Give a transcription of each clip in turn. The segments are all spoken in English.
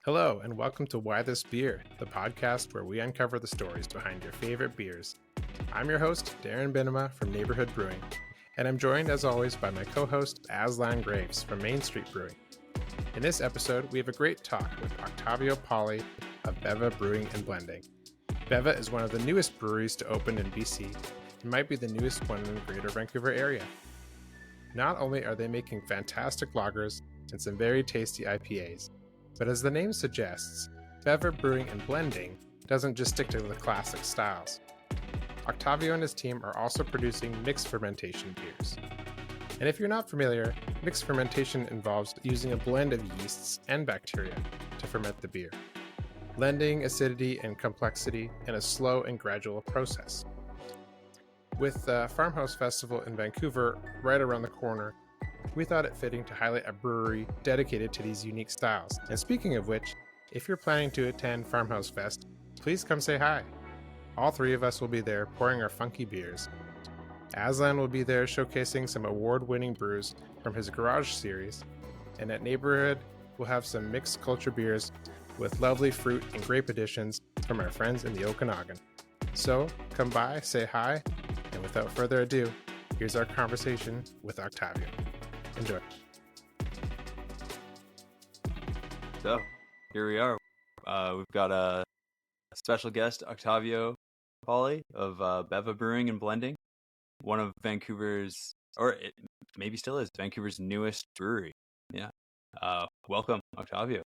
Hello, and welcome to Why This Beer, the podcast where we uncover the stories behind your favorite beers. I'm your host, Darren Binema from Neighborhood Brewing, and I'm joined, as always, by my co-host, Aslan Graves from Main Street Brewing. In this episode, we have a great talk with Octavio Pauley of Beva Brewing and Blending. Beva is one of the newest breweries to open in BC, and might be the newest one in the Greater Vancouver area. Not only are they making fantastic lagers and some very tasty IPAs, but as the name suggests, Beva Brewing and Blending doesn't just stick to the classic styles. Octavio and his team are also producing mixed fermentation beers. And if you're not familiar, mixed fermentation involves using a blend of yeasts and bacteria to ferment the beer, blending acidity and complexity in a slow and gradual process. With the Farmhouse Festival in Vancouver right around the corner, we thought it fitting to highlight a brewery dedicated to these unique styles. And speaking of which, if you're planning to attend Farmhouse Fest, please come say hi. All three of us will be there pouring our funky beers. Aslan will be there showcasing some award-winning brews from his Garage series, and at Neighborhood, we'll have some mixed culture beers with lovely fruit and grape additions from our friends in the Okanagan. So come by, say hi, and without further ado, here's our conversation with Octavio. Enjoy. So, here we are. We've got a special guest, Octavio Pauley of Beva Brewing and Blending, one of Vancouver's, or it maybe still is, Vancouver's newest brewery. Yeah. Welcome, Octavio.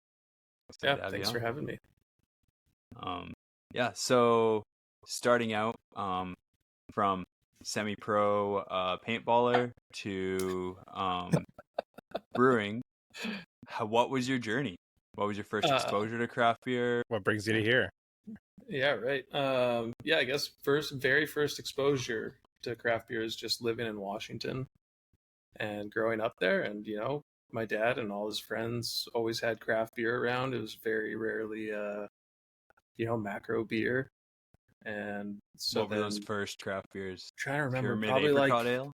Thanks for having me. So starting out from semi-pro paintballer to brewing, what was your journey? What was your first exposure to craft beer? What brings you to here? Yeah, right. I guess very first exposure to craft beer is just living in Washington and growing up there. And, my dad and all his friends always had craft beer around. It was very rarely, macro beer. And so what were those first craft beers? I'm trying to remember, Pyramid apricot ale?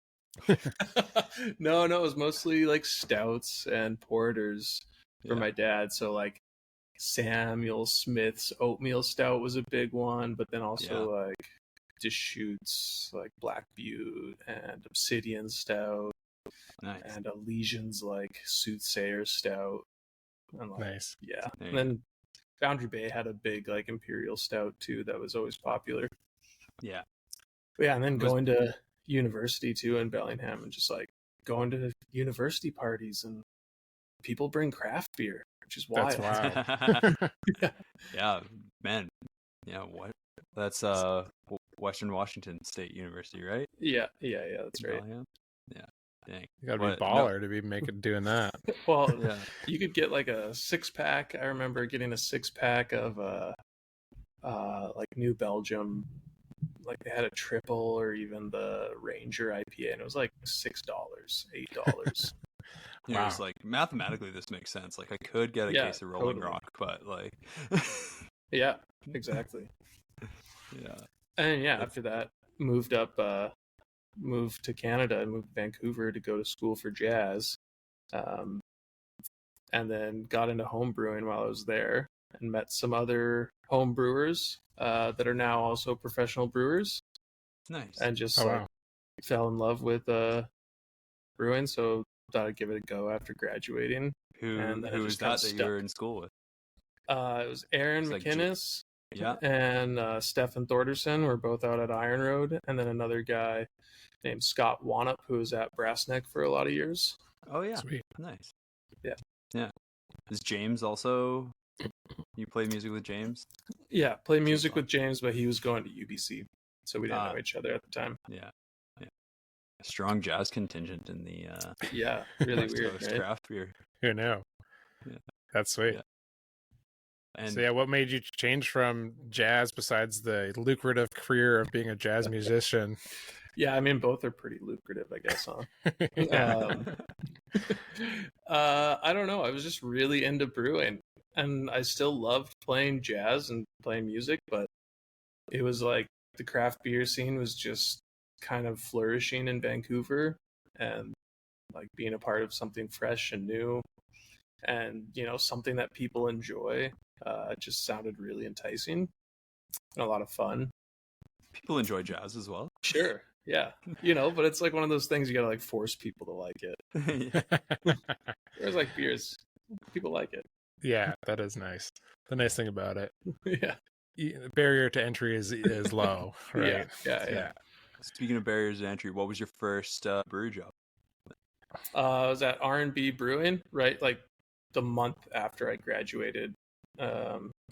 No, it was mostly like stouts and porters for my dad. So like Samuel Smith's oatmeal stout was a big one, but then also like Deschutes, like Black Butte and Obsidian stout. Nice. And Elysian's like Soothsayer stout. And like, nice. Yeah. And then Boundary Bay had a big like imperial stout too that was always popular. Yeah. And then going to university too in Bellingham and just like going to university parties and people bring craft beer, which is wild. That's wild. Yeah, man. Yeah, what? That's Western Washington State University, right? Yeah, that's right. Yeah. Dang. You gotta be baller to be doing that. Well, you could get like a 6-pack. I remember getting a 6-pack of like New Belgium. Like they had a triple or even the Ranger IPA, and it was like $6, $8. Wow. It's like mathematically this makes sense. Like I could get a case of Rolling Rock, but like yeah, exactly. Yeah. And after that moved to Canada and moved to Vancouver to go to school for jazz, and then got into home brewing while I was there and met some other home brewers that are now also professional brewers. Nice. And just fell in love with brewing, so thought I'd give it a go after graduating. Who was that you were in school with? It was Aaron McInnes and Stefan Thorderson were both out at Iron Road, and then another guy named Scott Wanup who was at Brassneck for a lot of years. Oh yeah. Sweet. Nice. Yeah. Is James also, you play music with James? Yeah, play music with James, but he was going to UBC, so we didn't know each other at the time. Yeah. Strong jazz contingent in the really weird, right? Craft beer. Who knew? Yeah. That's sweet. Yeah. And so what made you change from jazz besides the lucrative career of being a jazz musician? Yeah, I mean, both are pretty lucrative, I guess, huh? I don't know. I was just really into brewing, and I still loved playing jazz and playing music, but it was like the craft beer scene was just kind of flourishing in Vancouver, and like being a part of something fresh and new and something that people enjoy. It just sounded really enticing and a lot of fun. People enjoy jazz as well. Sure, yeah, but it's like one of those things you gotta like force people to like it. Whereas like beers, people like it. Yeah, that is nice. The nice thing about it, Yeah, the barrier to entry is low, right? Yeah. Speaking of barriers to entry, what was your first brewery job? I was at R&B Brewing, right? Like the month after I graduated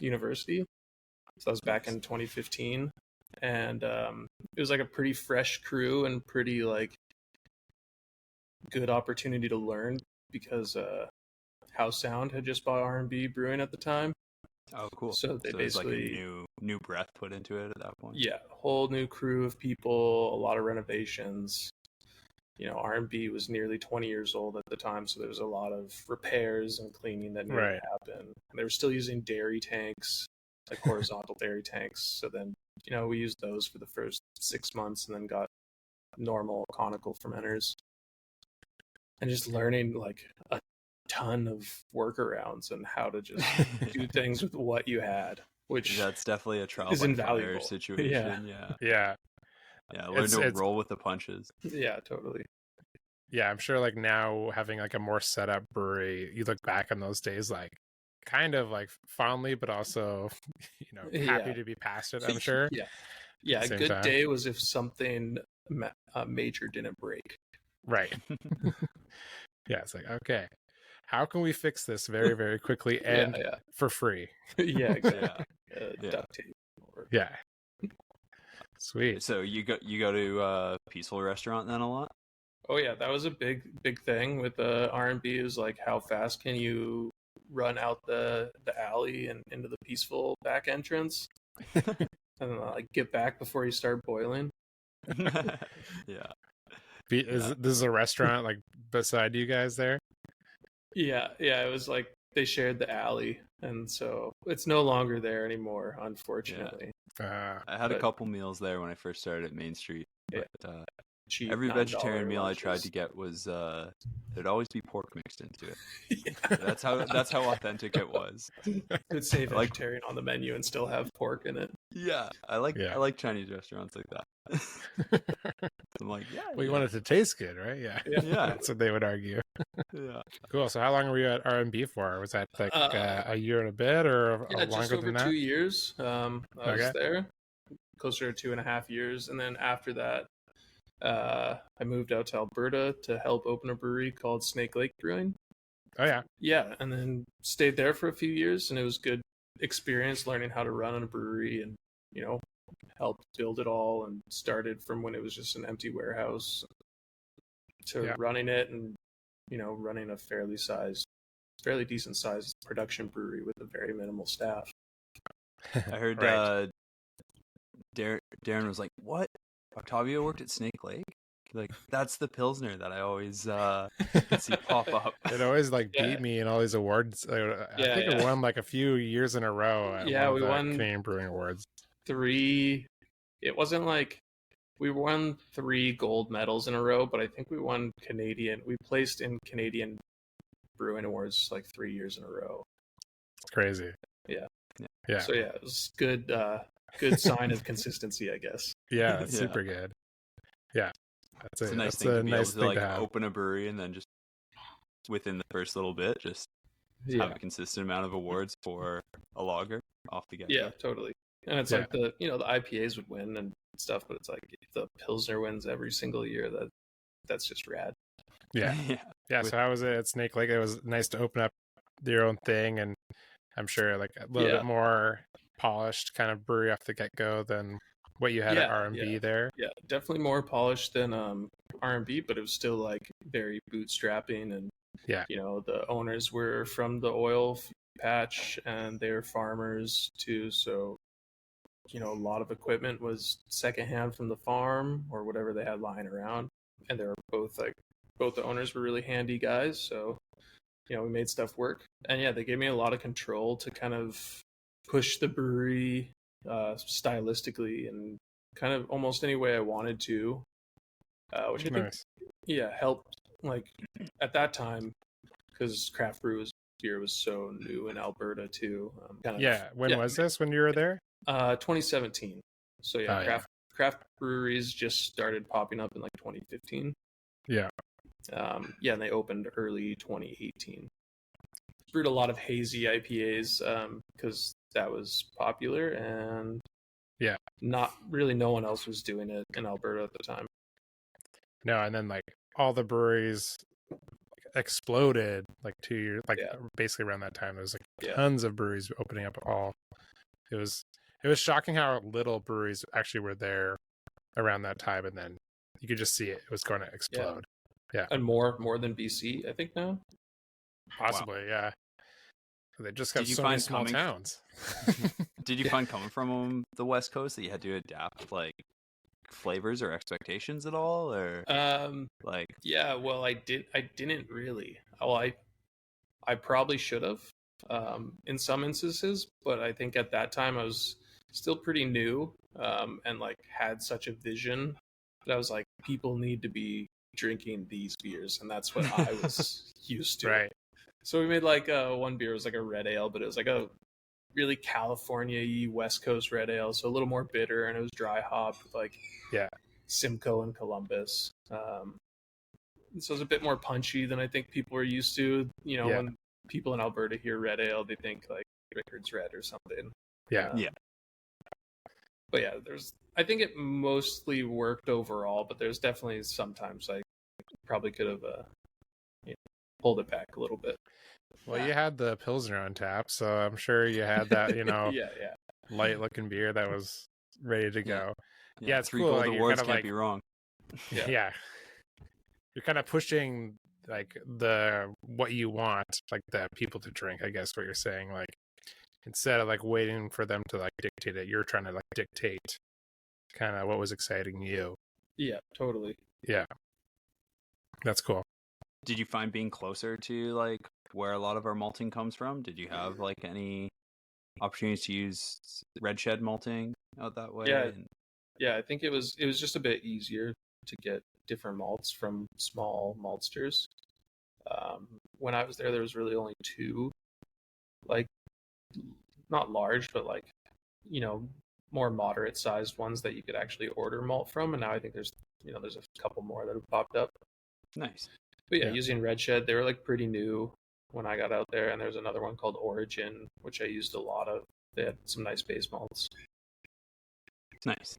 university. So that was back in 2015. And it was like a pretty fresh crew and pretty like good opportunity to learn because House Sound had just bought R&B Brewing at the time. Oh, cool. So they basically like a new breath put into it at that point. Yeah, whole new crew of people, a lot of renovations. R&B was nearly 20 years old at the time, so there was a lot of repairs and cleaning that needed to happen. And they were still using dairy tanks, like horizontal dairy tanks. So then, we used those for the first 6 months and then got normal conical fermenters. And just learning like a ton of workarounds and how to just do things with what you had, which that's definitely a trial is by invaluable fire situation. Yeah. Learn to roll with the punches. Yeah, totally. Yeah, I'm sure like now having like a more set up brewery, you look back on those days like kind of like fondly, but also happy to be past it, I'm sure. Yeah, a good day was if something major didn't break. Right. Yeah, it's like, okay, how can we fix this very, very quickly and for free? Yeah, exactly. Duct tape. Yeah. Sweet. So you go to Peaceful Restaurant then a lot? Oh yeah, that was a big thing with the R&B. Is like how fast can you run out the alley and into the Peaceful back entrance, and then like get back before you start boiling. This is a restaurant like beside you guys there? Yeah. It was like they shared the alley, and so it's no longer there anymore, unfortunately. I had a couple meals there when I first started at Main Street. But, cheap every vegetarian meal lunches. I tried to get was there'd always be pork mixed into it. That's how authentic it was. Could say vegetarian on the menu and still have pork in it. Yeah, I like Chinese restaurants like that. I'm like, you want it to taste good, right? Yeah. That's what they would argue. Yeah. Cool. So how long were you at R&B for? Was that like a year and a bit, or longer just over than that? 2 years. I was there, closer to 2.5 years, and then after that, I moved out to Alberta to help open a brewery called Snake Lake Brewing. Oh yeah. Yeah, and then stayed there for a few years, and it was good experience learning how to run a brewery and helped build it all, and started from when it was just an empty warehouse to running it, and running a fairly decent sized production brewery with a very minimal staff. I heard Darren was like, "What? Octavio worked at Snake Lake? Like, that's the Pilsner that I always see pop up." It always beat me in all these awards. I think it won like a few years in a row at we won Canadian Brewing Awards. 3. It wasn't like we won 3 gold medals in a row, but I think we won Canadian. We placed in Canadian Brewing Awards like 3 years in a row. It's crazy. Yeah. So it was good. Good sign of consistency, I guess. Yeah, that's super good. Yeah, it's a nice thing to be able to open a brewery and then just within the first little bit, just have a consistent amount of awards for a lager off the get. Yeah, totally. And it's like the IPAs would win and stuff, but it's like if the Pilsner wins every single year, that's just rad. Yeah. So how was it at Snake Lake? It was nice to open up your own thing, and I'm sure like a little bit more polished kind of brewery off the get-go than what you had at R&B there. Yeah, definitely more polished than R&B, but it was still like very bootstrapping, and the owners were from the oil patch and they're farmers too, so a lot of equipment was secondhand from the farm or whatever they had lying around, and they were both the owners were really handy guys, so we made stuff work. And they gave me a lot of control to kind of push the brewery stylistically and kind of almost any way I wanted to, which I think helped like at that time, because craft brew was beer was so new in Alberta too. When was this? When you were there? 2017. So yeah, Oh, craft breweries just started popping up in like 2015. Yeah. And they opened early 2018. Brewed a lot of hazy IPAs because that was popular, and not really no one else was doing it in Alberta at the time. No, and then like all the breweries exploded like 2 years, basically around that time. There was like tons of breweries opening up. It was shocking how little breweries actually were there around that time, and then you could just see it was going to explode. Yeah. And more than BC, I think now. Possibly, yeah. They just got so many small towns. Did you find coming from the West Coast that you had to adapt like flavors or expectations at all, or well, I didn't really. I probably should have in some instances, but I think at that time I was still pretty new and like had such a vision that I was like, people need to be drinking these beers, and that's what I was used to. Right. So we made like one beer was like a red ale, but it was like a really California-y West Coast red ale, so a little more bitter, and it was dry hopped with like Simcoe and Columbus. So it was a bit more punchy than I think people are used to. You know, when people in Alberta hear red ale, they think like Rickard's Red or something. But yeah, I think it mostly worked overall, but there's definitely sometimes I probably could have pulled it back a little bit. Well, you had the Pilsner on tap, so I'm sure you had that, light looking beer that was ready to go. Yeah, it's 3 cool. gold Like, awards can't be wrong. Yeah. You're kind of pushing like what you want, like the people to drink, I guess what you're saying. Like instead of like waiting for them to like dictate it, you're trying to like dictate kind of what was exciting you. Yeah, totally. Yeah. That's cool. Did you find being closer to like where a lot of our malting comes from? Did you have like any opportunities to use red shed malting out that way? Yeah, I think it was just a bit easier to get different malts from small maltsters. When I was there was really only 2, like not large, but like, more moderate sized ones that you could actually order malt from. And now I think there's a couple more that have popped up. Nice. But using Red Shed, they were like pretty new when I got out there. And there's another one called Origin, which I used a lot of. They had some nice base malts. Nice.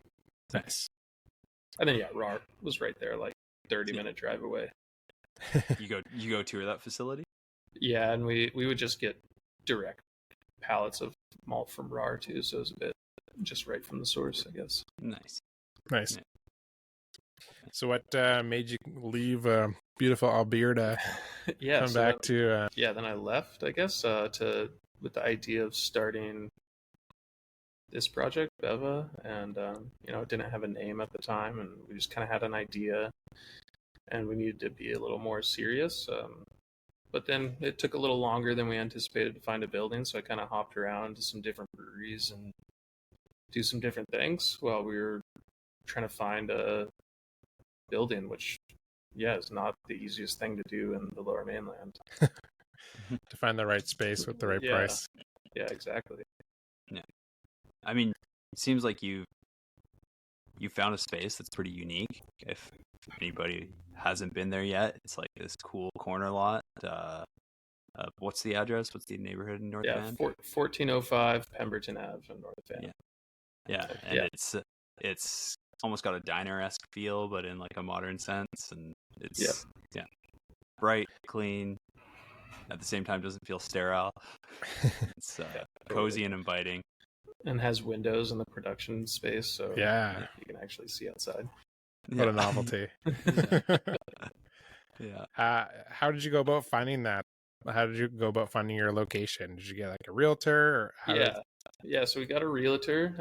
And then RAR was right there, like 30-minute drive away. You go tour that facility? Yeah, and we would just get direct pallets of malt from RAR too, so it was a bit just right from the source, I guess. Nice. Yeah. So what made you leave beautiful Alberta come back to... then I left, I guess, with the idea of starting this project, Beva, and it didn't have a name at the time, and we just kind of had an idea, and we needed to be a little more serious. But then it took a little longer than we anticipated to find a building, so I kind of hopped around to some different breweries and do some different things while we were trying to find a building, which is not the easiest thing to do in the Lower Mainland. To find the right space with the right price. Yeah, exactly. Yeah. I mean, it seems like you found a space that's pretty unique. If anybody hasn't been there yet, it's like this cool corner lot. What's the address? What's the neighborhood in North Van? 1405 Pemberton Ave in North Van. And it's almost got a diner-esque feel, but in like a modern sense, and it's bright, clean. At the same time, doesn't feel sterile. It's cozy and inviting. And has windows in the production space, so you can actually see outside. What a novelty. How did you go about finding that? How did you go about finding your location? Did you get like a realtor? Or so we got a realtor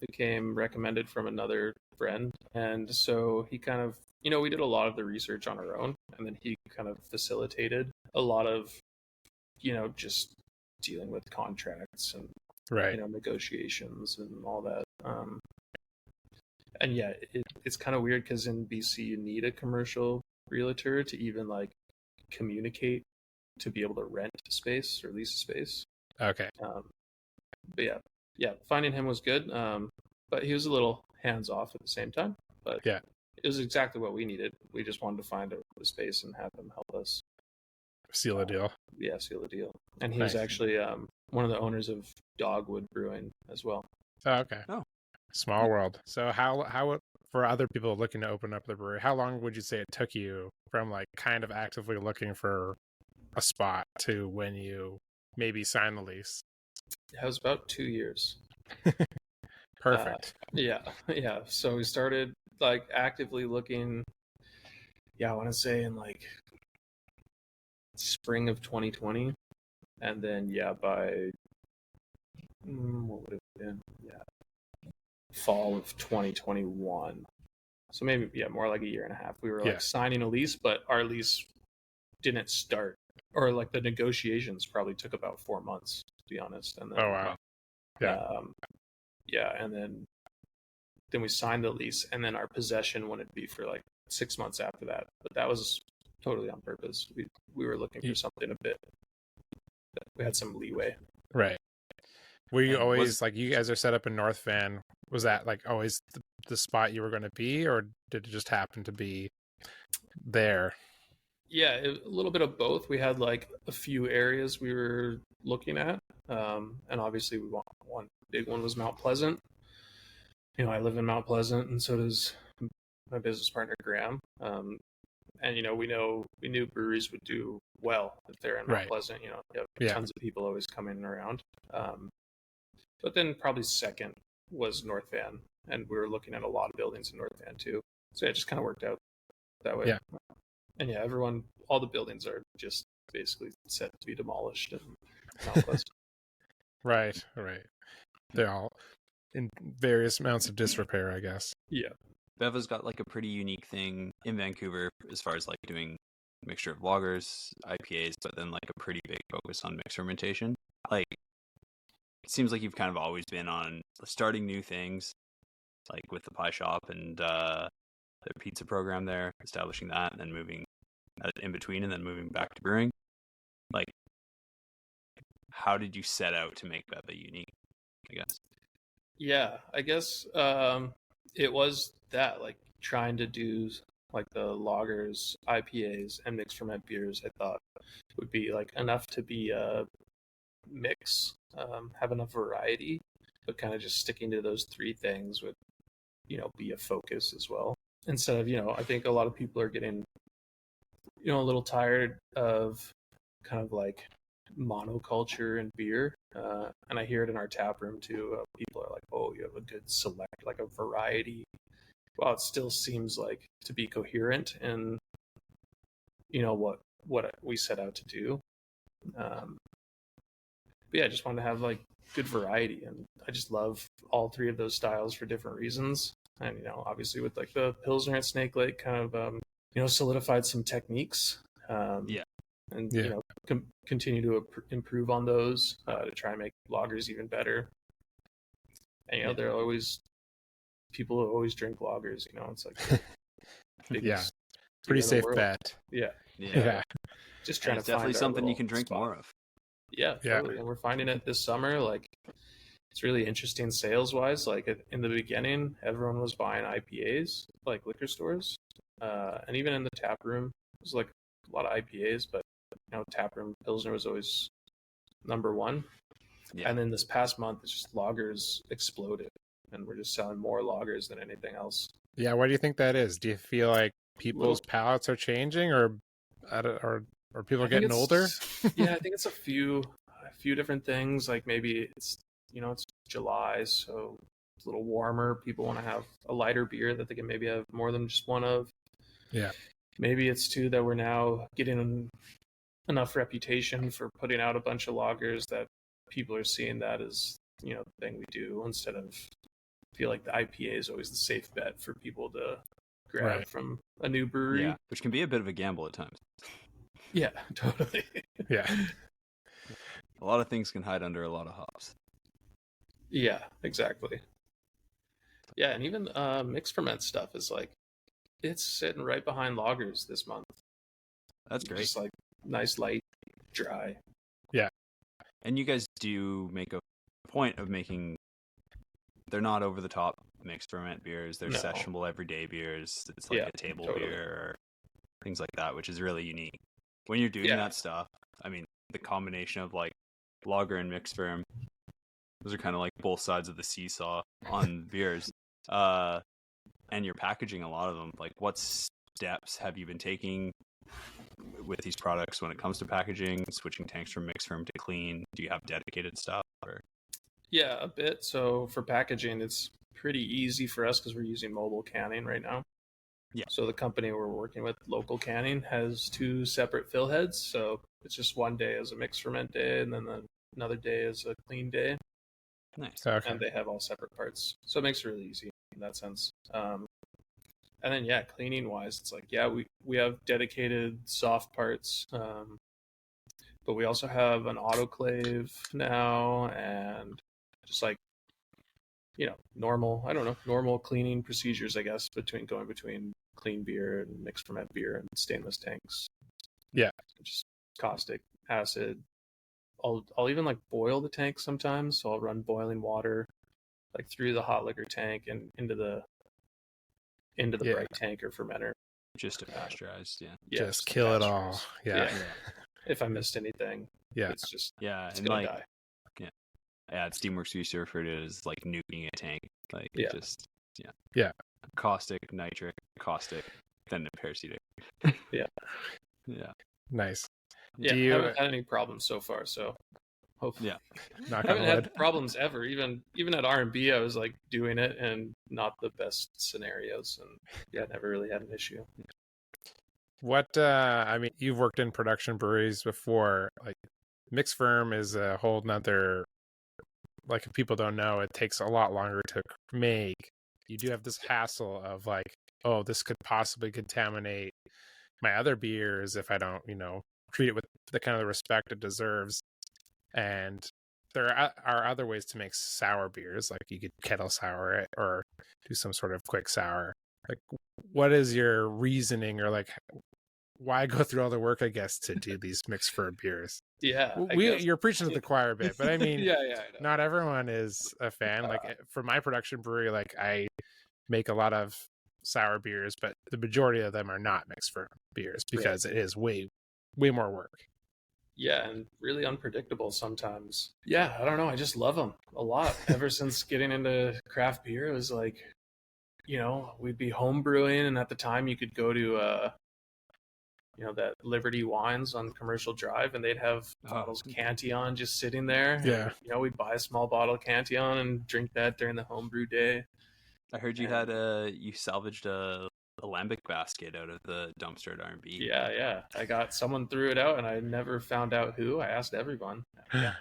who came recommended from another friend. And so he kind of, we did a lot of the research on our own, and then he kind of facilitated a lot of, just dealing with contracts and negotiations and all that. And it's kind of weird because in BC you need a commercial realtor to even like communicate to be able to rent a space or lease a space. Okay. But yeah, finding him was good. But he was a little hands off at the same time. But yeah, it was exactly what we needed. We just wanted to find a space and have him help us seal the deal. Yeah, seal the deal. And he Nice. was actually one of the owners of Dogwood Brewing as well. Oh, okay. Oh. Small world. So how for other people looking to open up the brewery, how long would you say it took you from like kind of actively looking for a spot to when you maybe sign the lease? It was about 2 years. Perfect. Yeah. So we started like actively looking. Yeah, I want to say in like spring of 2020, and then by what would it have been? Yeah, fall of 2021. So maybe more like a year and a half. We were like signing a lease, but our lease didn't start, or like the negotiations probably took about 4 months, to be honest. And then, oh wow. Yeah. And then we signed the lease, and then our possession wouldn't be for like 6 months after that. But that was totally on purpose. We were looking for something a bit that we had some leeway. Right. Were you always like, you guys are set up in North Van? Was that like always the spot you were going to be, or did it just happen to be there? Yeah, a little bit of both. We had like a few areas we were looking at, and obviously one big one was Mount Pleasant. I live in Mount Pleasant, and so does my business partner Graham. And we knew breweries would do well if they're in Mount Pleasant. You have tons of people always coming around. But then probably second was North Van, and we were looking at a lot of buildings in North Van too. So it just kind of worked out that way. Yeah. And all the buildings are just basically set to be demolished in Mount Pleasant. Right. They're all in various amounts of disrepair, I guess. Yeah. Beva's got like a pretty unique thing in Vancouver as far as like doing a mixture of lagers, IPAs, but then like a pretty big focus on mixed fermentation. Like, it seems like you've kind of always been on starting new things, like with the pie shop and the pizza program there, establishing that, and then moving in between, and then moving back to brewing. Like, how did you set out to make Beva unique, I guess? Yeah, I guess it was that, like, trying to do like the lagers, IPAs, and mixed ferment beers. I thought would be like enough to be a mix, have enough variety, but kind of just sticking to those three things would, be a focus as well. Instead of, I think a lot of people are getting, a little tired of kind of like monoculture in beer, and I hear it in our tap room too. People are like, "Oh, you have a good select, like a variety." Well, it still seems like to be coherent in, what we set out to do. But yeah, I just wanted to have like good variety, and I just love all three of those styles for different reasons. And obviously with like the Pilsner at Snake Lake, kind of solidified some techniques. And continue to improve on those to try and make lagers even better. And there are always people who always drink lagers. It's like biggest pretty safe bet. Yeah. Just trying to find definitely something you can drink more of. Yeah, totally. And we're finding it this summer. Like, it's really interesting sales wise. Like in the beginning, everyone was buying IPAs, like liquor stores, and even in the tap room, it was like a lot of IPAs, but tap room Pilsner was always number one. Yeah. And then this past month, it's just lagers exploded, and we're just selling more lagers than anything else. Yeah, why do you think that is? Do you feel like people's palates are changing, or people getting older? Yeah, I think it's a few different things. Like maybe it's it's July, so it's a little warmer. People want to have a lighter beer that they can maybe have more than just one of. Yeah. Maybe it's too that we're now getting enough reputation for putting out a bunch of lagers that people are seeing that as the thing we do, instead of feel like the IPA is always the safe bet for people to grab from a new brewery, which can be a bit of a gamble at times. Yeah, totally. Yeah, a lot of things can hide under a lot of hops. Yeah, exactly. Yeah, and even mixed ferment stuff is like, it's sitting right behind lagers this month. That's great. Just like nice light dry. And you guys do make a point of making, they're not over the top mixed ferment beers. They're No. sessionable everyday beers. It's like a table beer or things like that, which is really unique. When you're doing that stuff, I mean, the combination of like lager and mixed ferm, those are kind of like both sides of the seesaw on beers. And you're packaging a lot of them. Like, what steps have you been taking with these products when it comes to packaging, switching tanks from mixed ferm to clean? Do you have dedicated stuff? Or? Yeah, a bit. So for packaging, it's pretty easy for us because we're using mobile canning right now. Yeah. So the company we're working with, Local Canning, has 2 separate fill heads. So it's just one day as a mixed ferment day, and then another day is a clean day. Nice. Okay. And they have all separate parts. So it makes it really easy in that sense. And then, cleaning wise, it's like, we have dedicated soft parts. But we also have an autoclave now, and just like, normal cleaning procedures, I guess, between clean beer and mixed ferment beer and stainless tanks. Yeah. Just caustic acid. I'll even like boil the tank sometimes. So I'll run boiling water like through the hot liquor tank and into the bright tank or fermenter. Just to pasteurize, just kill it all. Yeah. If I missed anything, it's just it's and gonna like die. at Steamworks we used to refer to it as like nuking a tank. Like caustic, nitric, caustic, then the parasitic. Yeah. Nice. Yeah, I haven't had any problems so far, so hopefully. Yeah. I haven't had problems ever. Even at R&B, I was like doing it and not the best scenarios, and never really had an issue. What I mean, you've worked in production breweries before. Like, mixed ferm is a whole nother, like, if people don't know, it takes a lot longer to make. You do have this hassle of like, oh, this could possibly contaminate my other beers if I don't, treat it with the kind of respect it deserves. And there are other ways to make sour beers, like you could kettle sour it or do some sort of quick sour. Like, what is your reasoning, or like, why go through all the work, I guess, to do these mixed ferm beers? Yeah, You're preaching to the choir a bit, but I mean, I know. Not everyone is a fan. Like, for my production brewery, like, I make a lot of sour beers, but the majority of them are not mixed ferm beers because it is way more work. Yeah, and really unpredictable sometimes. Yeah, I don't know. I just love them a lot. Ever since getting into craft beer, it was like, we'd be home brewing, and at the time you could go to, that Liberty Wines on Commercial Drive, and they'd have bottles of Cantillon just sitting there. Yeah. And, we'd buy a small bottle of Cantillon and drink that during the homebrew day. I heard you you salvaged a lambic basket out of the dumpster at R&B. Yeah. Someone threw it out, and I never found out who. I asked everyone. Yeah.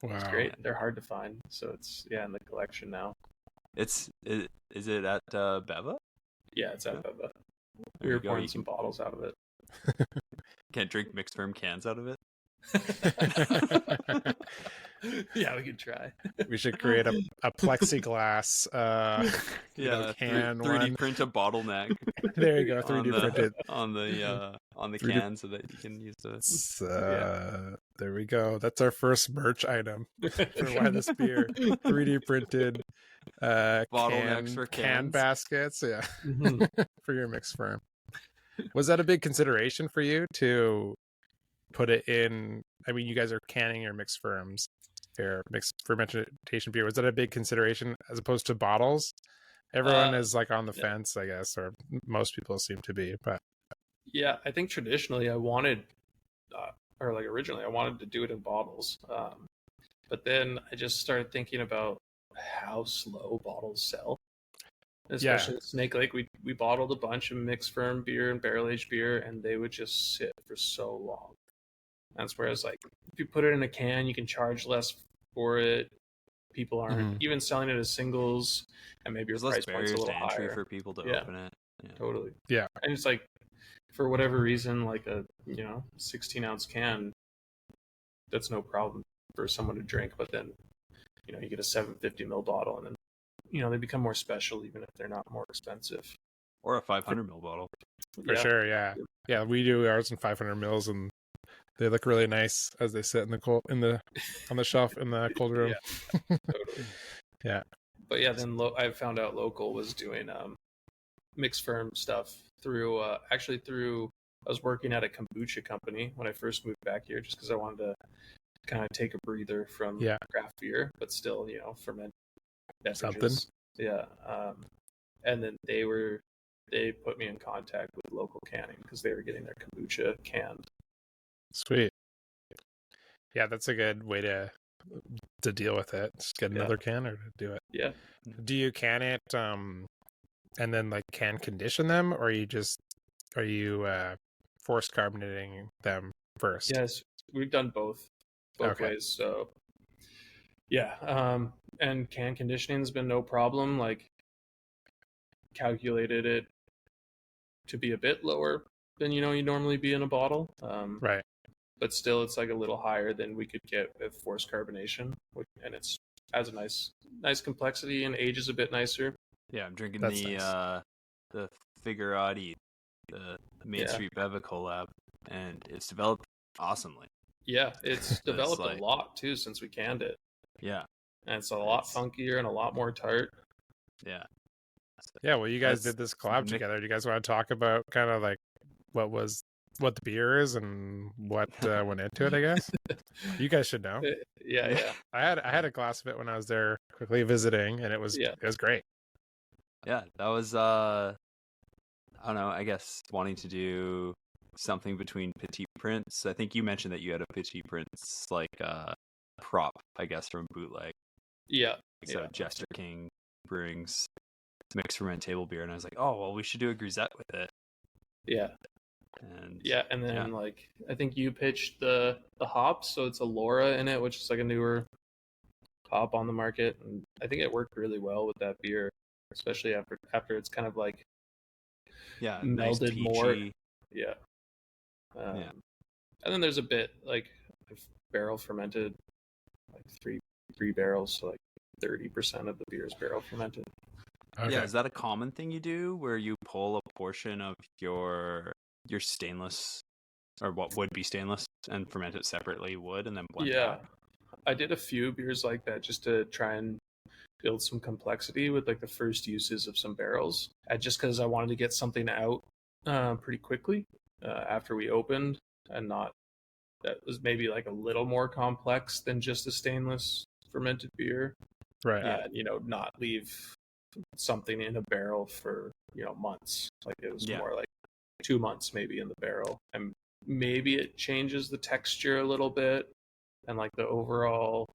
Wow. It's great. They're hard to find, so it's in the collection now. Is it at Beva? Yeah, it's at Beva. We were pouring some bottles out of it. Can't drink mixed ferm cans out of it? Yeah, we could try. We should create a plexiglass can 3D print a bottleneck. There you go, 3D printed on the can so that you can use the there we go. That's our first merch item for Why This Beer. 3D printed bottlenecks for can baskets, Mm-hmm. for your mixed ferm. Was that a big consideration for you to put it in? I mean, you guys are canning your mixed ferms, your mixed fermentation beer. Was that a big consideration as opposed to bottles? Everyone is like on the fence, I guess, or most people seem to be. But yeah, I think traditionally I wanted, originally I wanted to do it in bottles. But then I just started thinking about how slow bottles sell. Especially at Snake Lake, we bottled a bunch of mixed ferm beer and barrel aged beer, and they would just sit for so long. That's whereas, like, if you put it in a can, you can charge less for it. People aren't even selling it as singles, and maybe your price point's a little higher for people to open it. Yeah. Totally. Yeah, and it's like, for whatever reason, like a 16-ounce can, that's no problem for someone to drink. But then, you get a 750 ml bottle, and then they become more special even if they're not more expensive. Or a 500 ml bottle. For sure, yeah. We do ours in 500 mils, and They look really nice as they sit in the cold on the shelf in the cold room. Yeah, totally. Yeah. But yeah, then I found out Local was doing mixed firm stuff through I was working at a kombucha company when I first moved back here, just because I wanted to kind of take a breather from craft beer, but still, ferment beverages. Something. Yeah. And then they put me in contact with Local Canning because they were getting their kombucha canned. Sweet. Yeah, that's a good way to deal with it. Just get another canner to do it. Yeah. Do you can it and then like can condition them, or are you force carbonating them first? Yes, we've done both ways. So yeah, and can conditioning's been no problem. Like, calculated it to be a bit lower than you normally be in a bottle. Right. But still, it's like a little higher than we could get with forced carbonation, and it's has a nice complexity and ages a bit nicer. Yeah, I'm drinking the Figurati, the Main Street Beva collab, and it's developed awesomely. Yeah, it's developed a lot too since we canned it. Yeah, and it's a lot funkier and a lot more tart. Yeah. Yeah, well, you guys did this collab together. Do you guys want to talk about kind of like what the beer is and what went into it, I guess? You guys should know. Yeah. I had a glass of it when I was there quickly visiting, and it was great. Yeah, that was I don't know, I guess wanting to do something between Petit Prince. I think you mentioned that you had a Petit Prince like prop, I guess, from Bootleg. Yeah. So Jester King Brewing's mixed ferment table beer, and I was like, oh well, we should do a grisette with it. Yeah. And then like I think you pitched the hops, so it's a Laura in it, which is like a newer hop on the market, and I think it worked really well with that beer, especially after it's kind of like melded nice more. And then there's a bit like I've barrel fermented like three barrels, so like 30% of the beer is barrel fermented. Okay. Yeah, is that a common thing you do where you pull a portion of your stainless, or what would be stainless, and ferment it separately wood and then blend that? I did a few beers like that just to try and build some complexity with like the first uses of some barrels, just because I wanted to get something out pretty quickly after we opened, and that was maybe like a little more complex than just a stainless fermented beer, right? And not leave something in a barrel for months. Like it was more like 2 months maybe in the barrel, and maybe it changes the texture a little bit and like the overall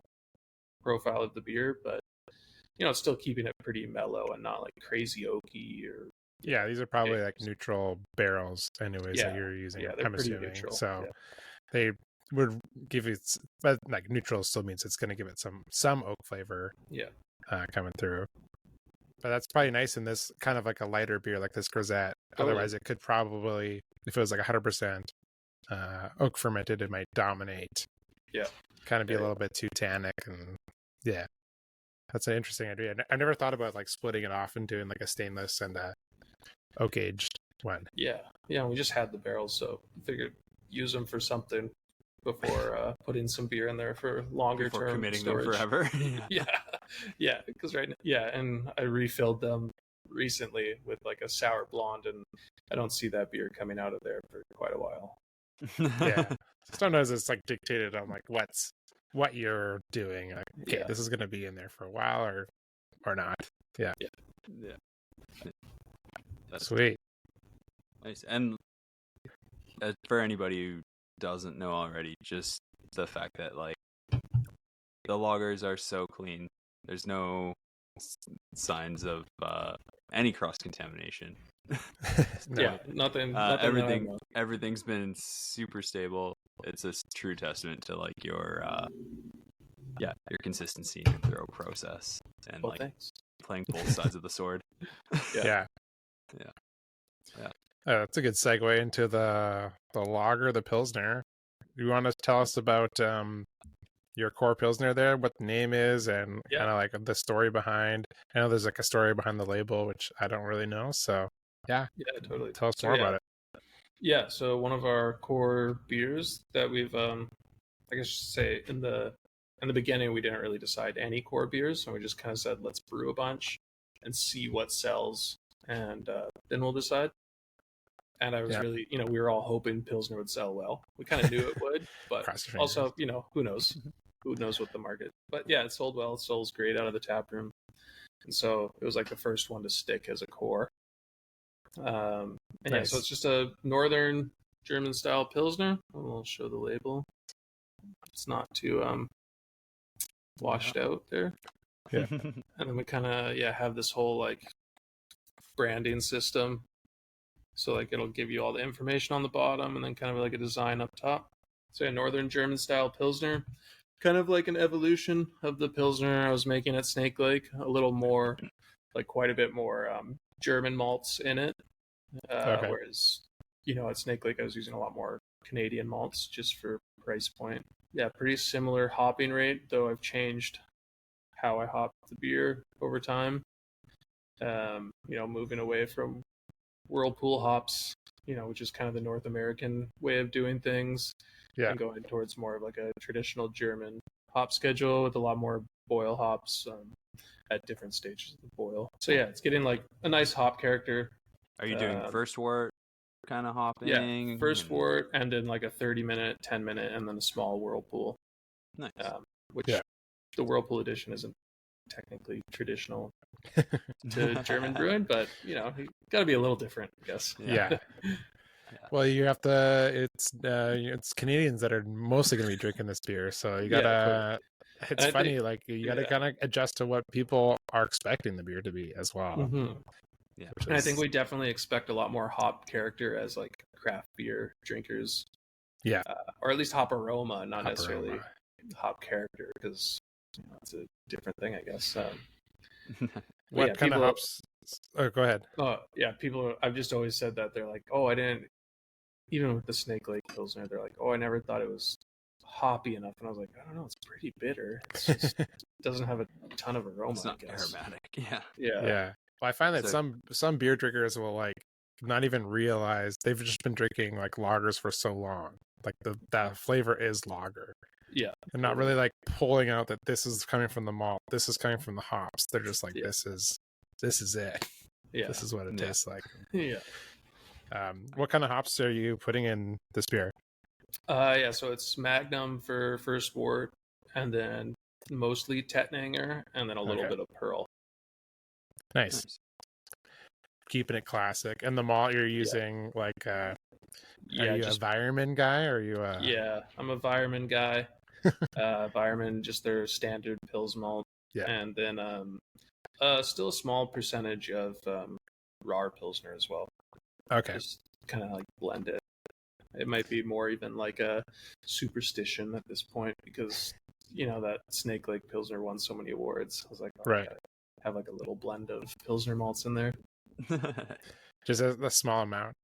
profile of the beer, but still keeping it pretty mellow and not like crazy oaky or these are probably like neutral barrels anyways that you're using. They're I'm pretty assuming neutral. So they would give it, but like neutral still means it's going to give it some oak flavor coming through. But that's probably nice in this kind of like a lighter beer like this grisette. Otherwise it could probably, if it was like 100% oak fermented, it might dominate. Kind of be a little bit too tannic, and that's an interesting idea. I never thought about like splitting it off and doing like a stainless and a oak aged one. We just had the barrels, so figured use them for something before putting some beer in there for longer term committing storage. them forever. Because and I refilled them recently with like a sour blonde, and I don't see that beer coming out of there for quite a while. Sometimes it's like dictated on like what you're doing. Like, this is going to be in there for a while or not. That's sweet. Nice. And for anybody who doesn't know already, just the fact that like the lagers are so clean, there's no signs of any cross contamination. Nothing. Everything's been super stable. It's a true testament to like your consistency in your throw process and playing both sides of the sword. That's a good segue into the lager, the Pilsner. You want to tell us about your core Pilsner there, what the name is, and kind of like the story behind? I know there's like a story behind the label, which I don't really know. So totally. Tell us more about it. Yeah, so one of our core beers that we've, I guess, say in the beginning, we didn't really decide any core beers, so we just kind of said let's brew a bunch and see what sells, and then we'll decide. And I was Yeah. really, we were all hoping Pilsner would sell well. We kind of knew it would, but Cross your also, fingers. who knows? Who knows what the market? But yeah, it sold well. It sells great out of the tap room, and so it was like the first one to stick as a core. And yeah, so Nice. it's just a northern German style Pilsner. I'll show the label. It's not too washed out there. Yeah. And then we kind of have this whole like branding system. So like it'll give you all the information on the bottom and then kind of like a design up top. So a northern German style Pilsner, kind of like an evolution of the Pilsner I was making at Snake Lake, a little more, like quite a bit more German malts in it. Okay. Whereas, at Snake Lake I was using a lot more Canadian malts just for price point. Yeah, pretty similar hopping rate, though I've changed how I hop the beer over time. Moving away from whirlpool hops, which is kind of the North American way of doing things, and going towards more of like a traditional German hop schedule with a lot more boil hops at different stages of the boil. So yeah, it's getting like a nice hop character. Are you doing first wort kind of hopping? Yeah, first wort and then like a 30-minute, 10-minute, and then a small whirlpool. Nice. Which the whirlpool edition isn't technically traditional to German brewing, but you got to be a little different, I guess. Yeah. Well, you have to. It's Canadians that are mostly going to be drinking this beer, so you gotta. Totally. It's funny, like you gotta kind of adjust to what people are expecting the beer to be as well. Mm-hmm. Yeah, and I think we definitely expect a lot more hop character as like craft beer drinkers. Yeah, or at least hop aroma, not necessarily hop character, because it's a different thing, I guess. What kind of hops? Oh, go ahead. Oh yeah, people. I've just always said that they're like, oh, I didn't. Even with the Snake Lake Pilsner, they're like, oh, I never thought it was hoppy enough, and I was like, I don't know, it's pretty bitter. It doesn't have a ton of aroma. It's not aromatic. Yeah. Well, I find that some beer drinkers will like not even realize they've just been drinking like lagers for so long, like that flavor is lager. Yeah, and not really like pulling out that this is coming from the malt, this is coming from the hops. They're just like, this is it. Yeah, this is what it tastes like. Yeah. What kind of hops are you putting in this beer? So it's Magnum for first wort, and then mostly Tettnanger, and then a little bit of Pearl. Nice. Keeping it classic. And the malt you're using, like, are you a Weirmann guy, or are you a... Yeah, I'm a Weirmann guy. Weirmann, just their standard Pils malt. Yeah. And then still a small percentage of Rar Pilsner as well. Okay. Just kind of like blend it. It might be more even like a superstition at this point, because, that Snake Lake Pilsner won so many awards. I was like, right. Have like a little blend of Pilsner malts in there. Just a small amount.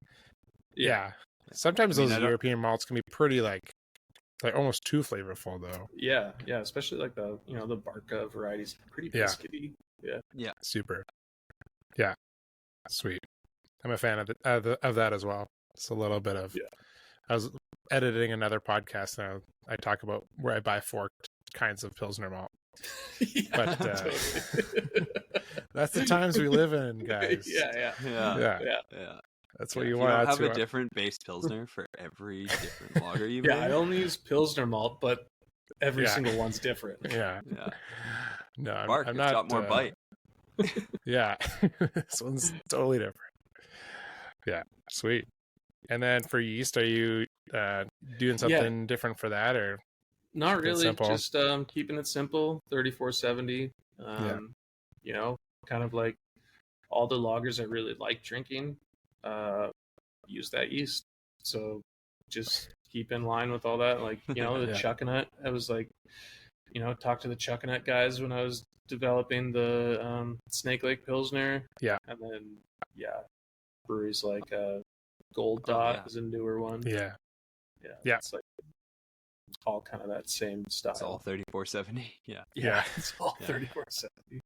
Yeah. Sometimes those European malts can be pretty like almost too flavorful though. Yeah, especially like the the Barca varieties, pretty biscuity. Yeah. Super. Yeah. Sweet. I'm a fan of that as well. It's a little bit of. I was editing another podcast and I talk about where I buy forked kinds of Pilsner malt. But that's the times we live in, guys. Yeah. That's what you want. You don't have a different base Pilsner for every different lager you make? I only use Pilsner malt, but every single one's different. Yeah. No, I'm not. It's got more bite. Yeah. This one's totally different. Yeah. Sweet. And then for yeast, are you doing something different for that, or not really? Just keeping it simple. 3470. Kind of like all the lagers I really like drinking. Use that yeast. So just keep in line with all that. Like the Chuckanut. I was like, talk to the Chuckanut guys when I was developing the Snake Lake Pilsner. Yeah, and then breweries like Gold Dot is a newer one. Yeah. It's like all kind of that same style. It's all 3470. Yeah. It's all 3470.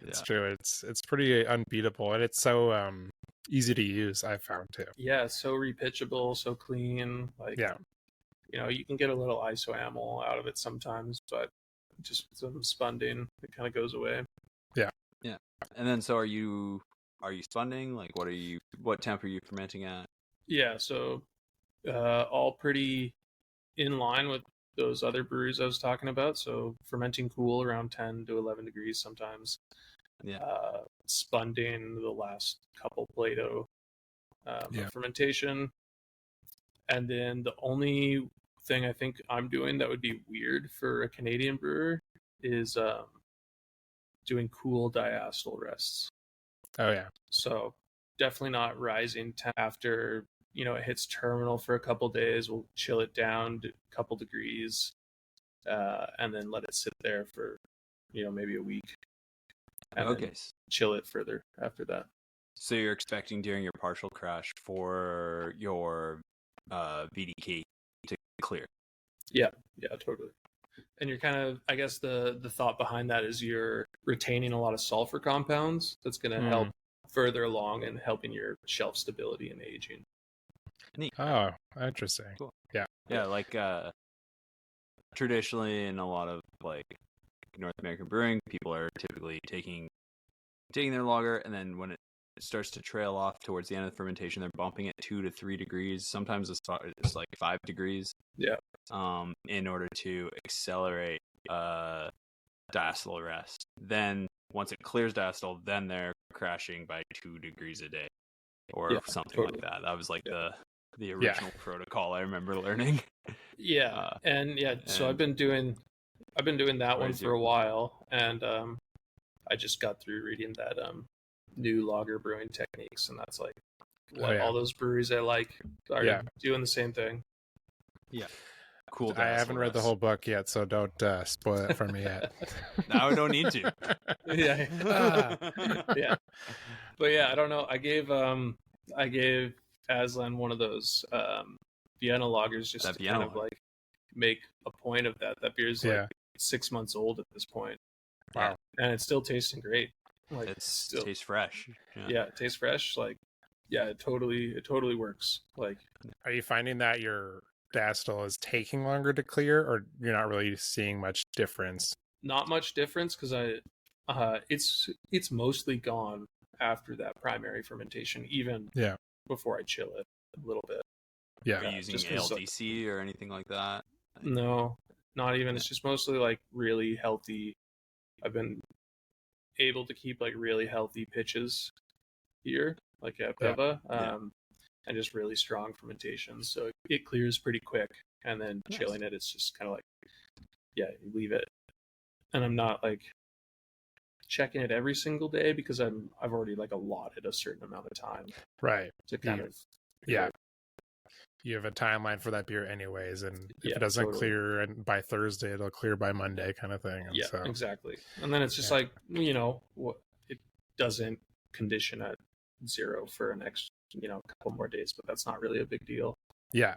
It's true. It's pretty unbeatable, and it's so easy to use, I've found too. Yeah, so repitchable, so clean. Like, Yeah. you can get a little isoamyl out of it sometimes, but just some spunding, it kind of goes away. Yeah. And then, so are you spunding? Like, what temp are you fermenting at? Yeah, so all pretty in line with those other breweries I was talking about. So fermenting cool around 10 to 11 degrees sometimes. Yeah. Spunding the last couple Plato of fermentation. And then the only thing I think I'm doing that would be weird for a Canadian brewer is doing cool diacetyl rests. Oh yeah. So definitely not rising after it hits terminal for a couple days. We'll chill it down to a couple degrees, and then let it sit there for maybe a week, and then chill it further after that. So you're expecting during your partial crash for your VDK to clear? Yeah, totally. And you're kind of, I guess the thought behind that is you're retaining a lot of sulfur compounds. That's going to help further along and helping your shelf stability and aging. Neat. Oh, interesting. Cool. Yeah. Like traditionally in a lot of like North American brewing, people are typically taking their lager, and then when it starts to trail off towards the end of the fermentation, they're bumping it 2 to 3 degrees. Sometimes it's like 5 degrees. Yeah. In order to accelerate diacetyl rest. Then once it clears diacetyl, then they're crashing by 2 degrees a day or something like that. That was like the original protocol I remember learning. So I've been doing that one for a while, and I just got through reading that new lager brewing techniques, and that's like all those breweries I like are doing the same thing. Yeah. Cool. I haven't read the whole book yet, so don't spoil it for me yet. No, I don't need to. Yeah. But yeah, I don't know. I gave Aslan one of those Vienna lagers just to kind of like make a point of that. That beer's like 6 months old at this point. Wow. And it's still tasting great. Like it tastes fresh. Yeah, it tastes fresh. Like, yeah, it totally works. Like, are you finding that your diacetyl is taking longer to clear, or you're not really seeing much difference? Not much difference, because it's mostly gone after that primary fermentation, even before I chill it a little bit. Yeah. Are you using ALDC or anything like that? No, not even. It's just mostly like really healthy. I've been able to keep like really healthy pitches here, like at Beva, and just really strong fermentation. So it clears pretty quick, and then chilling it's just kind of like, you leave it. And I'm not like checking it every single day, because I've already like allotted a certain amount of time. Right. To kind of. Yeah. You have a timeline for that beer anyways, and if it doesn't clear by Thursday, it'll clear by Monday, kind of thing. And exactly. And then it's just like, it doesn't condition at 0 for an next, couple more days, but that's not really a big deal. Yeah.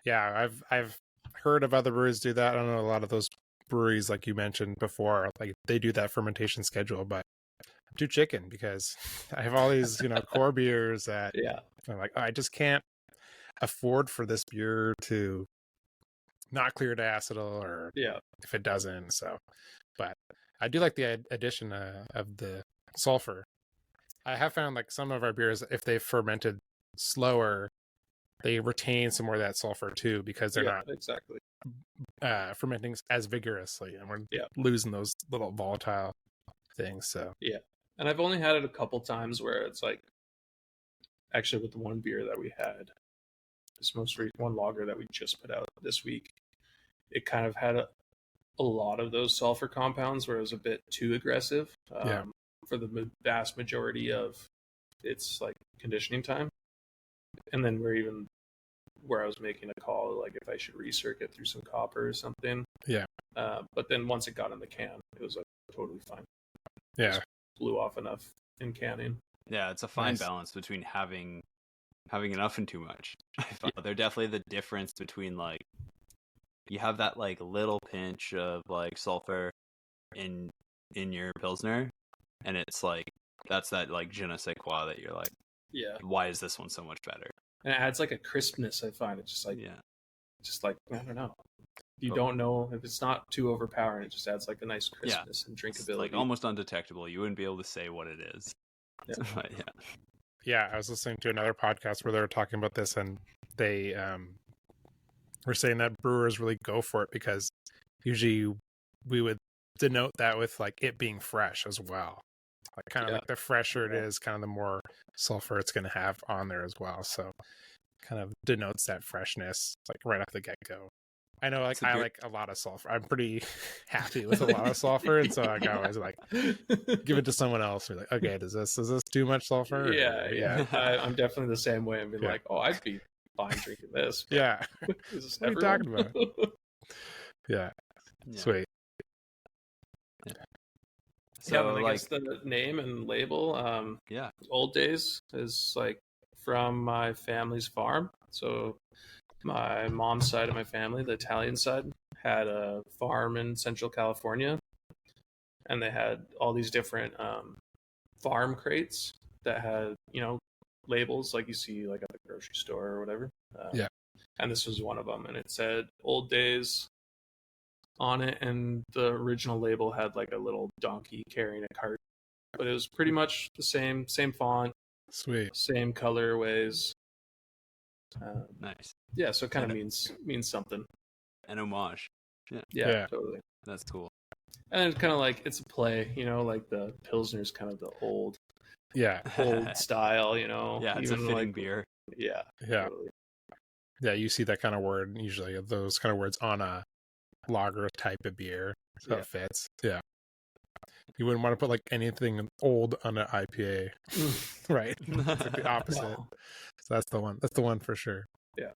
I've heard of other breweries do that. I don't know, a lot of those breweries, like you mentioned before, like they do that fermentation schedule, but I'm too chicken, because I have all these, core beers that I'm like, I just can't afford for this beer to not clear diacetyl, or if it doesn't. So, but I do like the addition of the sulfur. I have found like some of our beers, if they've fermented slower, they retain some more of that sulfur too, because they're not fermenting as vigorously, and we're losing those little volatile things. So and I've only had it a couple times where it's like, actually with the one beer that we had, this most recent one lager that we just put out this week, it kind of had a lot of those sulfur compounds where it was a bit too aggressive for the vast majority of its like conditioning time. And then where I was making a call, like if I should recircuit through some copper or something. But then once it got in the can, it was like totally fine. Just blew off enough in canning. Yeah, it's a fine balance between having enough and too much. They're definitely the difference between like, you have that like little pinch of like sulfur in your Pilsner, and it's like that's that like je ne sais quoi that you're like, Yeah. why is this one so much better? And it adds like a crispness, I find. It's just like, I don't know. You don't know if it's not too overpowering. It just adds like a nice crispness and drinkability. It's like almost undetectable. You wouldn't be able to say what it is. Yeah. But, Yeah, I was listening to another podcast where they were talking about this, and they were saying that brewers really go for it because usually we would denote that with like it being fresh as well. Like kind of like the fresher it is, kind of the more sulfur it's going to have on there as well. So kind of denotes that freshness like right off the get-go. I know, like I like a lot of sulfur. I'm pretty happy with a lot of sulfur, and so like, I always like give it to someone else. We're like, okay, is this too much sulfur? Yeah. I'm definitely the same way. I'm being like, oh, I'd be fine drinking this. Yeah. Is this what are you talking about? Yeah. Sweet. So, I guess the name and label, Old Days is like from my family's farm. So my mom's side of my family, the Italian side, had a farm in Central California, and they had all these different farm crates that had, labels like you see like at the grocery store or whatever. And this was one of them, and it said Old Days on it, and the original label had like a little donkey carrying a cart, but it was pretty much the same font, sweet, same colorways. Nice. Yeah, so it kind of means something. An homage. Yeah, totally. That's cool. And it's kind of like it's a play, like the Pilsner's kind of the old style, Yeah, it's even a fitting like beer. Yeah. Totally. Yeah, you see that kind of word usually, those kind of words on a lager type of beer, so it fits. Yeah. You wouldn't want to put like anything old on an IPA, right? It's like the opposite. No. So that's the one. That's the one for sure. Yeah.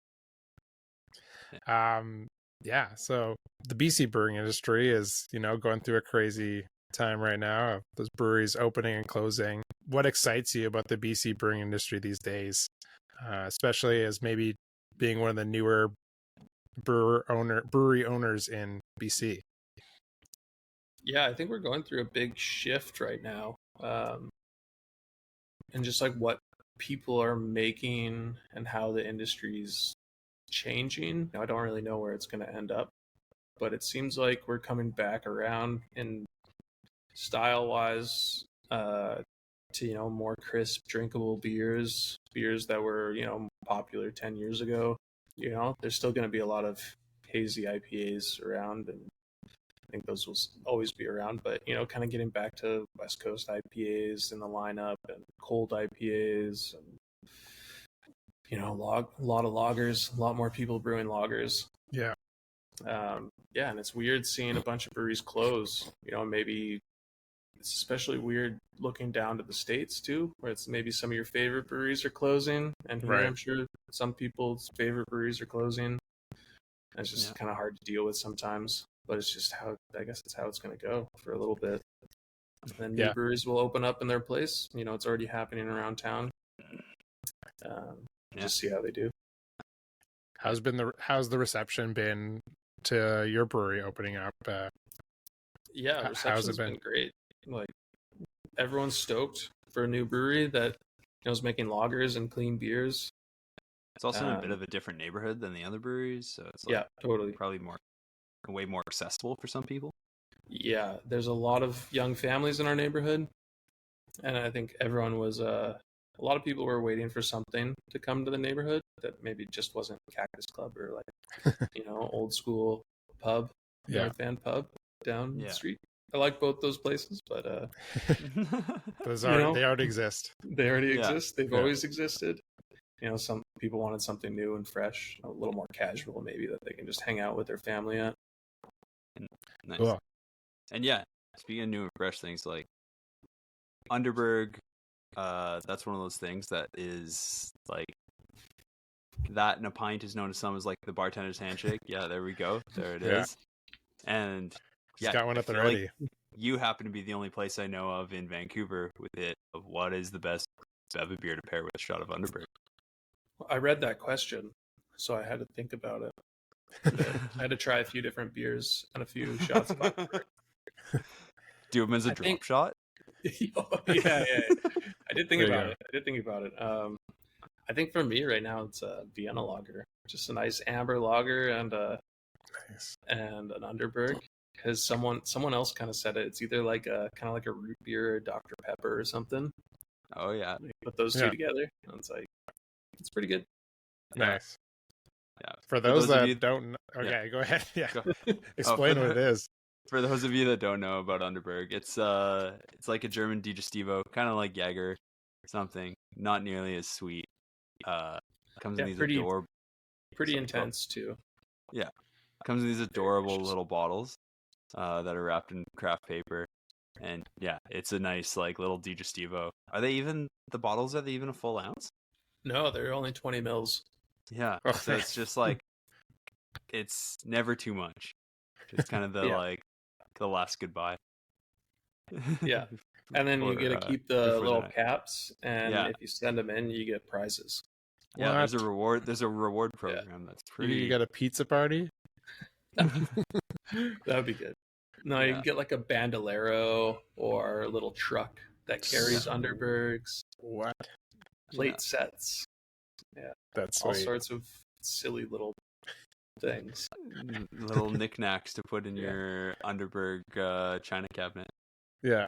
So the BC brewing industry is, going through a crazy time right now. Those breweries opening and closing. What excites you about the BC brewing industry these days, especially as maybe being one of the newer brewery owners in BC? Yeah, I think we're going through a big shift right now, and just like what people are making and how the industry's changing. I don't really know where it's going to end up, but it seems like we're coming back around in style-wise to more crisp, drinkable beers that were popular 10 years ago. There's still going to be a lot of hazy IPAs around, and I think those will always be around, but kind of getting back to West Coast IPAs in the lineup and cold IPAs, and a lot of lagers, a lot more people brewing lagers. Yeah. And it's weird seeing a bunch of breweries close. Maybe it's especially weird looking down to the States too, where it's maybe some of your favorite breweries are closing, and here I'm sure some people's favorite breweries are closing. And it's just kind of hard to deal with sometimes, but it's just I guess it's how it's going to go for a little bit. And then new breweries will open up in their place. It's already happening around town. Just see how they do. How's the reception been to your brewery opening up? Reception's been great. Like, everyone's stoked for a new brewery that is making lagers and clean beers. It's also in a bit of a different neighborhood than the other breweries, so it's totally probably way more accessible for some people. Yeah, there's a lot of young families in our neighborhood, and I think everyone was a lot of people were waiting for something to come to the neighborhood that maybe just wasn't Cactus Club or like old school pub, fan pub down the street. I like both those places, but those they already exist. They already exist. They've always existed. Some people wanted something new and fresh, a little more casual, maybe, that they can just hang out with their family at. Nice. Cool. And speaking of new and fresh things, like Underberg, that's one of those things that is like that, and a pint is known to some as like the bartender's handshake. Yeah, there we go. There it is. And he's got one at the ready. Like you happen to be the only place I know of in Vancouver with it of what is the best Beva beer to pair with a shot of Underberg. I read that question, so I had to think about it. I had to try a few different beers and a few shots of Underberg. Do them as a drop shot? Yeah. I did think about it. I think for me right now it's a Vienna lager, just a nice amber lager and Nice. and an Underberg. Because someone else kind of said it. It's either like a kind of like a root beer or Dr. Pepper or something. Oh yeah, You put those two together, and it's pretty good. Nice. yeah. For those that of you, don't, okay, go ahead. Yeah, Go. explain what it is. For those of you that don't know about Underberg, it's like a German digestivo, kind of like Jaeger, something. Not nearly as sweet. Comes in these adorable, pretty intense too. Yeah, comes in these adorable little bottles that are wrapped in craft paper, and yeah, it's a nice like little digestivo. Are they even a full ounce? No, they're only 20 mils. Yeah, so it's just like it's never too much. It's kind of the the last goodbye. Yeah, and then you get to keep the little caps, and if you send them in, you get prizes. Yeah, What? There's a reward program that's pretty. You got a pizza party? That would be good. No, you can get like a bandolero or a little truck that carries Underbergs. What? Plate sets. Yeah, That's all sweet. sorts of silly little things. Little knickknacks to put in your Underberg china cabinet. Yeah.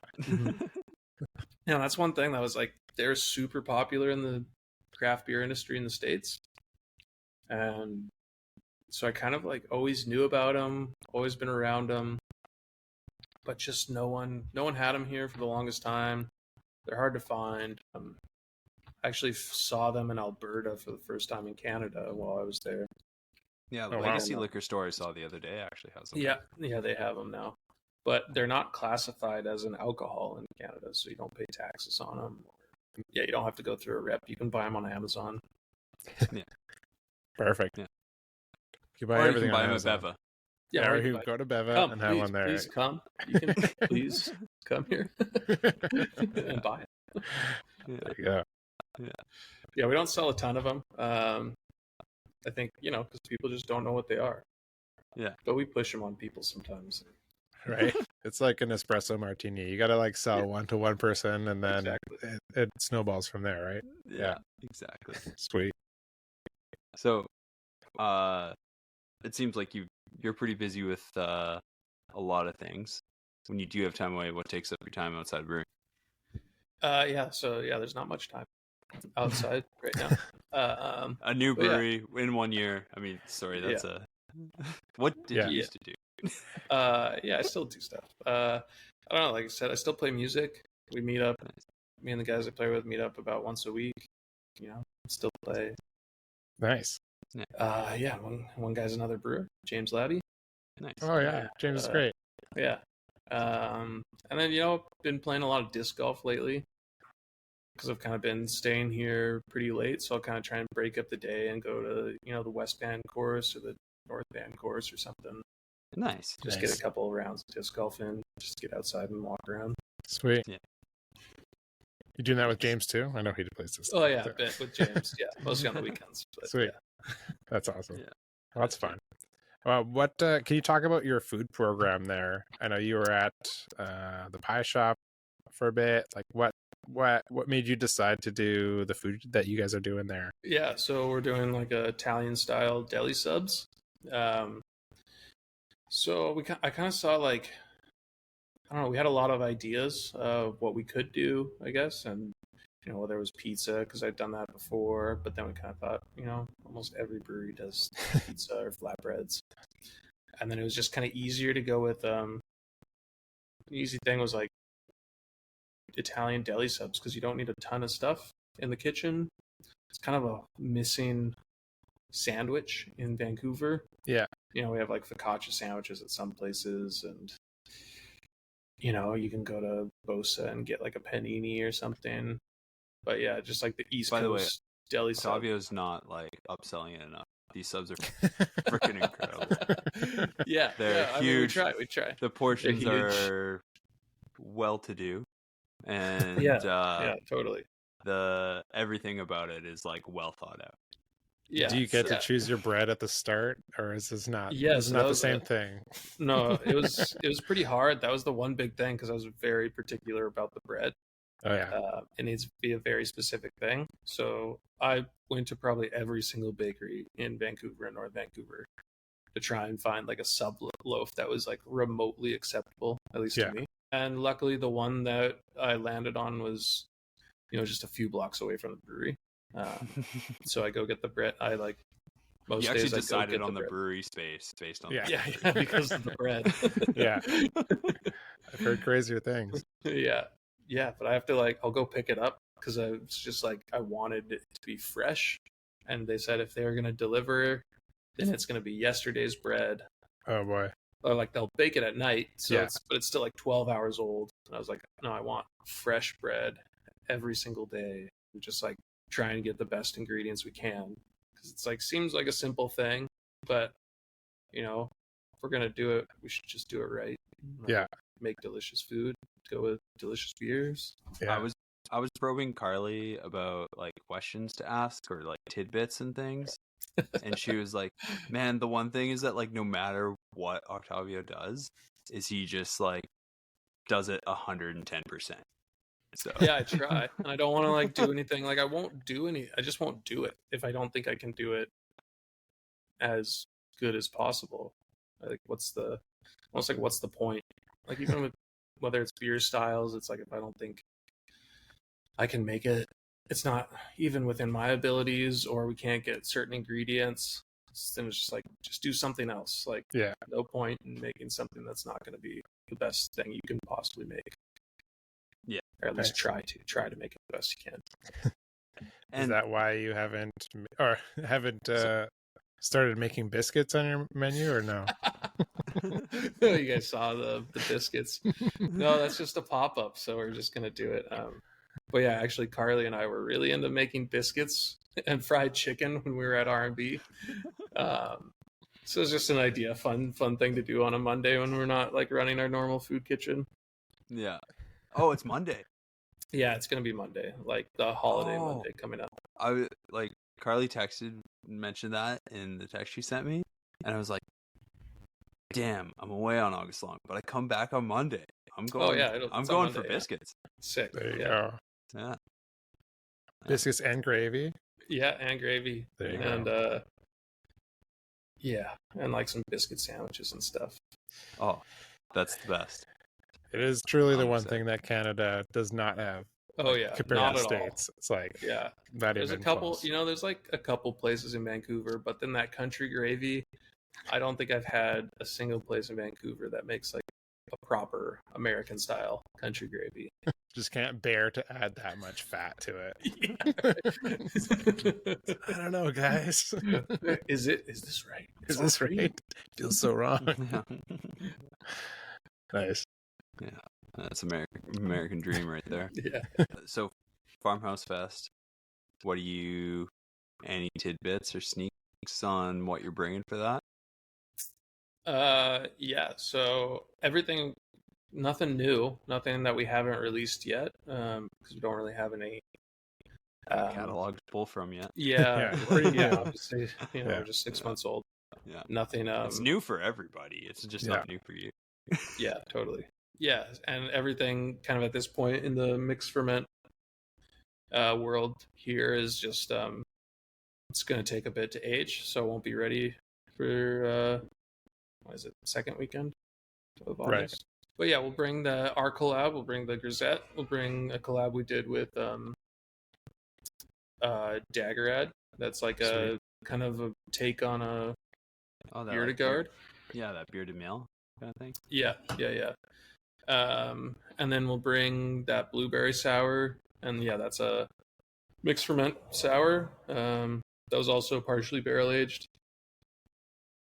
Yeah, that's one thing that was like they're super popular in the craft beer industry in the States, and so I kind of like always knew about them, always been around them, but just no one had them here for the longest time. They're hard to find. I actually saw them in Alberta for the first time in Canada while I was there. Yeah, the Legacy liquor store I saw the other day actually has them. Yeah, they have them now, but they're not classified as an alcohol in Canada, so you don't pay taxes on them. Yeah, you don't have to go through a rep. You can buy them on Amazon. Yeah, perfect. Yeah, you buy or everything you can buy on them at Amazon. Beva. Yeah, or you go to Beva and have one there. Please come. You can please come here and buy it. Yeah. There you go. Yeah, we don't sell a ton of them. I think, because people just don't know what they are. Yeah. But we push them on people sometimes. Right. It's like an espresso martini. You got to like sell one to one person, and then it snowballs from there, right? Yeah, exactly. Sweet. So, it seems like you're pretty busy with a lot of things. When you do have time away, what takes up your time outside of brewing? There's not much time outside right now. A new brewery in 1 year. I mean, sorry, that's what did you used to do? I still do stuff. I don't know, like I said, I still play music. We meet up. Nice. Me and the guys I play with meet up about once a week. Still play. Nice. One guy's another brewer, James Laddie. Nice. Oh yeah, James is great. Yeah. And then been playing a lot of disc golf lately because I've kind of been staying here pretty late, so I'll kind of try and break up the day and go to the West Van course or the North Van course or something. Nice. Just get a couple of rounds of disc golf in, just get outside and walk around. Sweet. Yeah. You doing that with James too? I know he plays this. Oh yeah, a bit with James. Yeah, mostly on the weekends. But, Sweet. Yeah. That's awesome. Yeah. Well, that's fun. What can you talk about your food program there? I know you were at the pie shop for a bit. Like what made you decide to do the food that you guys are doing there? Yeah, so we're doing like a Italian style deli subs. So I kind of saw like, I don't know, we had a lot of ideas of what we could do, I guess, and whether it was pizza because I'd done that before, but then we kind of thought, almost every brewery does pizza or flatbreads, and then it was just kind of easier to go with. The easy thing was like Italian deli subs because you don't need a ton of stuff in the kitchen. It's kind of a missing sandwich in Vancouver. Yeah. We have like focaccia sandwiches at some places, and you can go to Bosa and get like a panini or something. But yeah, just like the East Coast deli sub. Octavio's not like upselling it enough. These subs are freaking incredible. Yeah, they're huge. I mean, we try. The portions are well-to-do, and yeah, totally. The everything about it is like well thought out. Yeah. Do you get to choose your bread at the start, or is this not? Yeah, this is so not that the was same thing. No, it was pretty hard. That was the one big thing because I was very particular about the bread. Oh yeah. It needs to be a very specific thing. So I went to probably every single bakery in Vancouver and North Vancouver to try and find like a sub loaf that was like remotely acceptable, at least Yeah. to me. And luckily, the one that I landed on was, just a few blocks away from the brewery. So I go get the bread. I like most You actually days I go decided get on the bread. brewery space based on Yeah. Yeah, because of the bread. Yeah. I've heard crazier things. Yeah, but I have to I'll go pick it up because I was just I wanted it to be fresh, and they said if they were gonna deliver, then it's gonna be yesterday's bread, Oh boy. or they'll bake it at night, so Yeah. it's still 12 hours old. And I was like, no, I want fresh bread every single day. We're just trying to get the best ingredients we can because it's seems like a simple thing, but if we're gonna do it, we should just do it right. Yeah. Make delicious food, go with delicious beers. Yeah. I was probing Carly about questions to ask or tidbits and things, and she was like, "Man, the one thing is that no matter what Octavio does, is he just does it 110%." So Yeah, I try, and I don't want to do anything. I won't do any. I just won't do it if I don't think I can do it as good as possible. What's the point? Even with whether it's beer styles, it's if I don't think I can make it, it's not even within my abilities, or we can't get certain ingredients. Then it's just do something else. Yeah. No point in making something that's not going to be the best thing you can possibly make. Yeah, or at least Nice. try to make it the best you can. Is that why you haven't started making biscuits on your menu, or no? You guys saw the biscuits. No, that's just a pop-up, so we're just gonna do it. But yeah, actually Carly and I were really into making biscuits and fried chicken when we were at R&B. So it's just an idea, fun thing to do on a Monday when we're not running our normal food kitchen. Yeah. Oh, it's Monday. Yeah, it's gonna be Monday, the holiday Monday coming up. I Carly mentioned that in the text she sent me, and I was like, "Damn, I'm away on August long, but I come back on Monday. I'm going. Oh yeah, I'm going for biscuits. Sick. There you yeah. go. Yeah. Biscuits and gravy. Yeah, and gravy. There you and go. Yeah, and some biscuit sandwiches and stuff. Oh, that's the best. It is truly the one thing that Canada does not have. Oh yeah, compared not to the at States. all. It's yeah. not There's even a couple. close. There's a couple places in Vancouver, but then that country gravy, I don't think I've had a single place in Vancouver that makes a proper American style country gravy. Just can't bear to add that much fat to it. I don't know, guys. Is this right? Is this right? Feels so wrong. Nice. Yeah, that's American dream right there. Yeah. So, Farmhouse Fest. What any tidbits or sneaks on what you're bringing for that? Yeah. So everything. Nothing new, nothing that we haven't released yet, because we don't really have any catalog to pull from yet. Yeah, obviously, we're just 6 months old. Yeah, nothing. It's new for everybody. It's just not new for you. Yeah, totally. Yeah, and everything kind of at this point in the mixed ferment world here is just it's going to take a bit to age, so it won't be ready for second weekend of August. Right. But yeah, we'll bring our collab. We'll bring the Grisette. We'll bring a collab we did with Daggerad. That's a kind of a take on a bearded guard. Yeah, that bearded male kind of thing. Yeah. And then we'll bring that blueberry sour, and yeah, that's a mixed ferment sour. That was also partially barrel aged.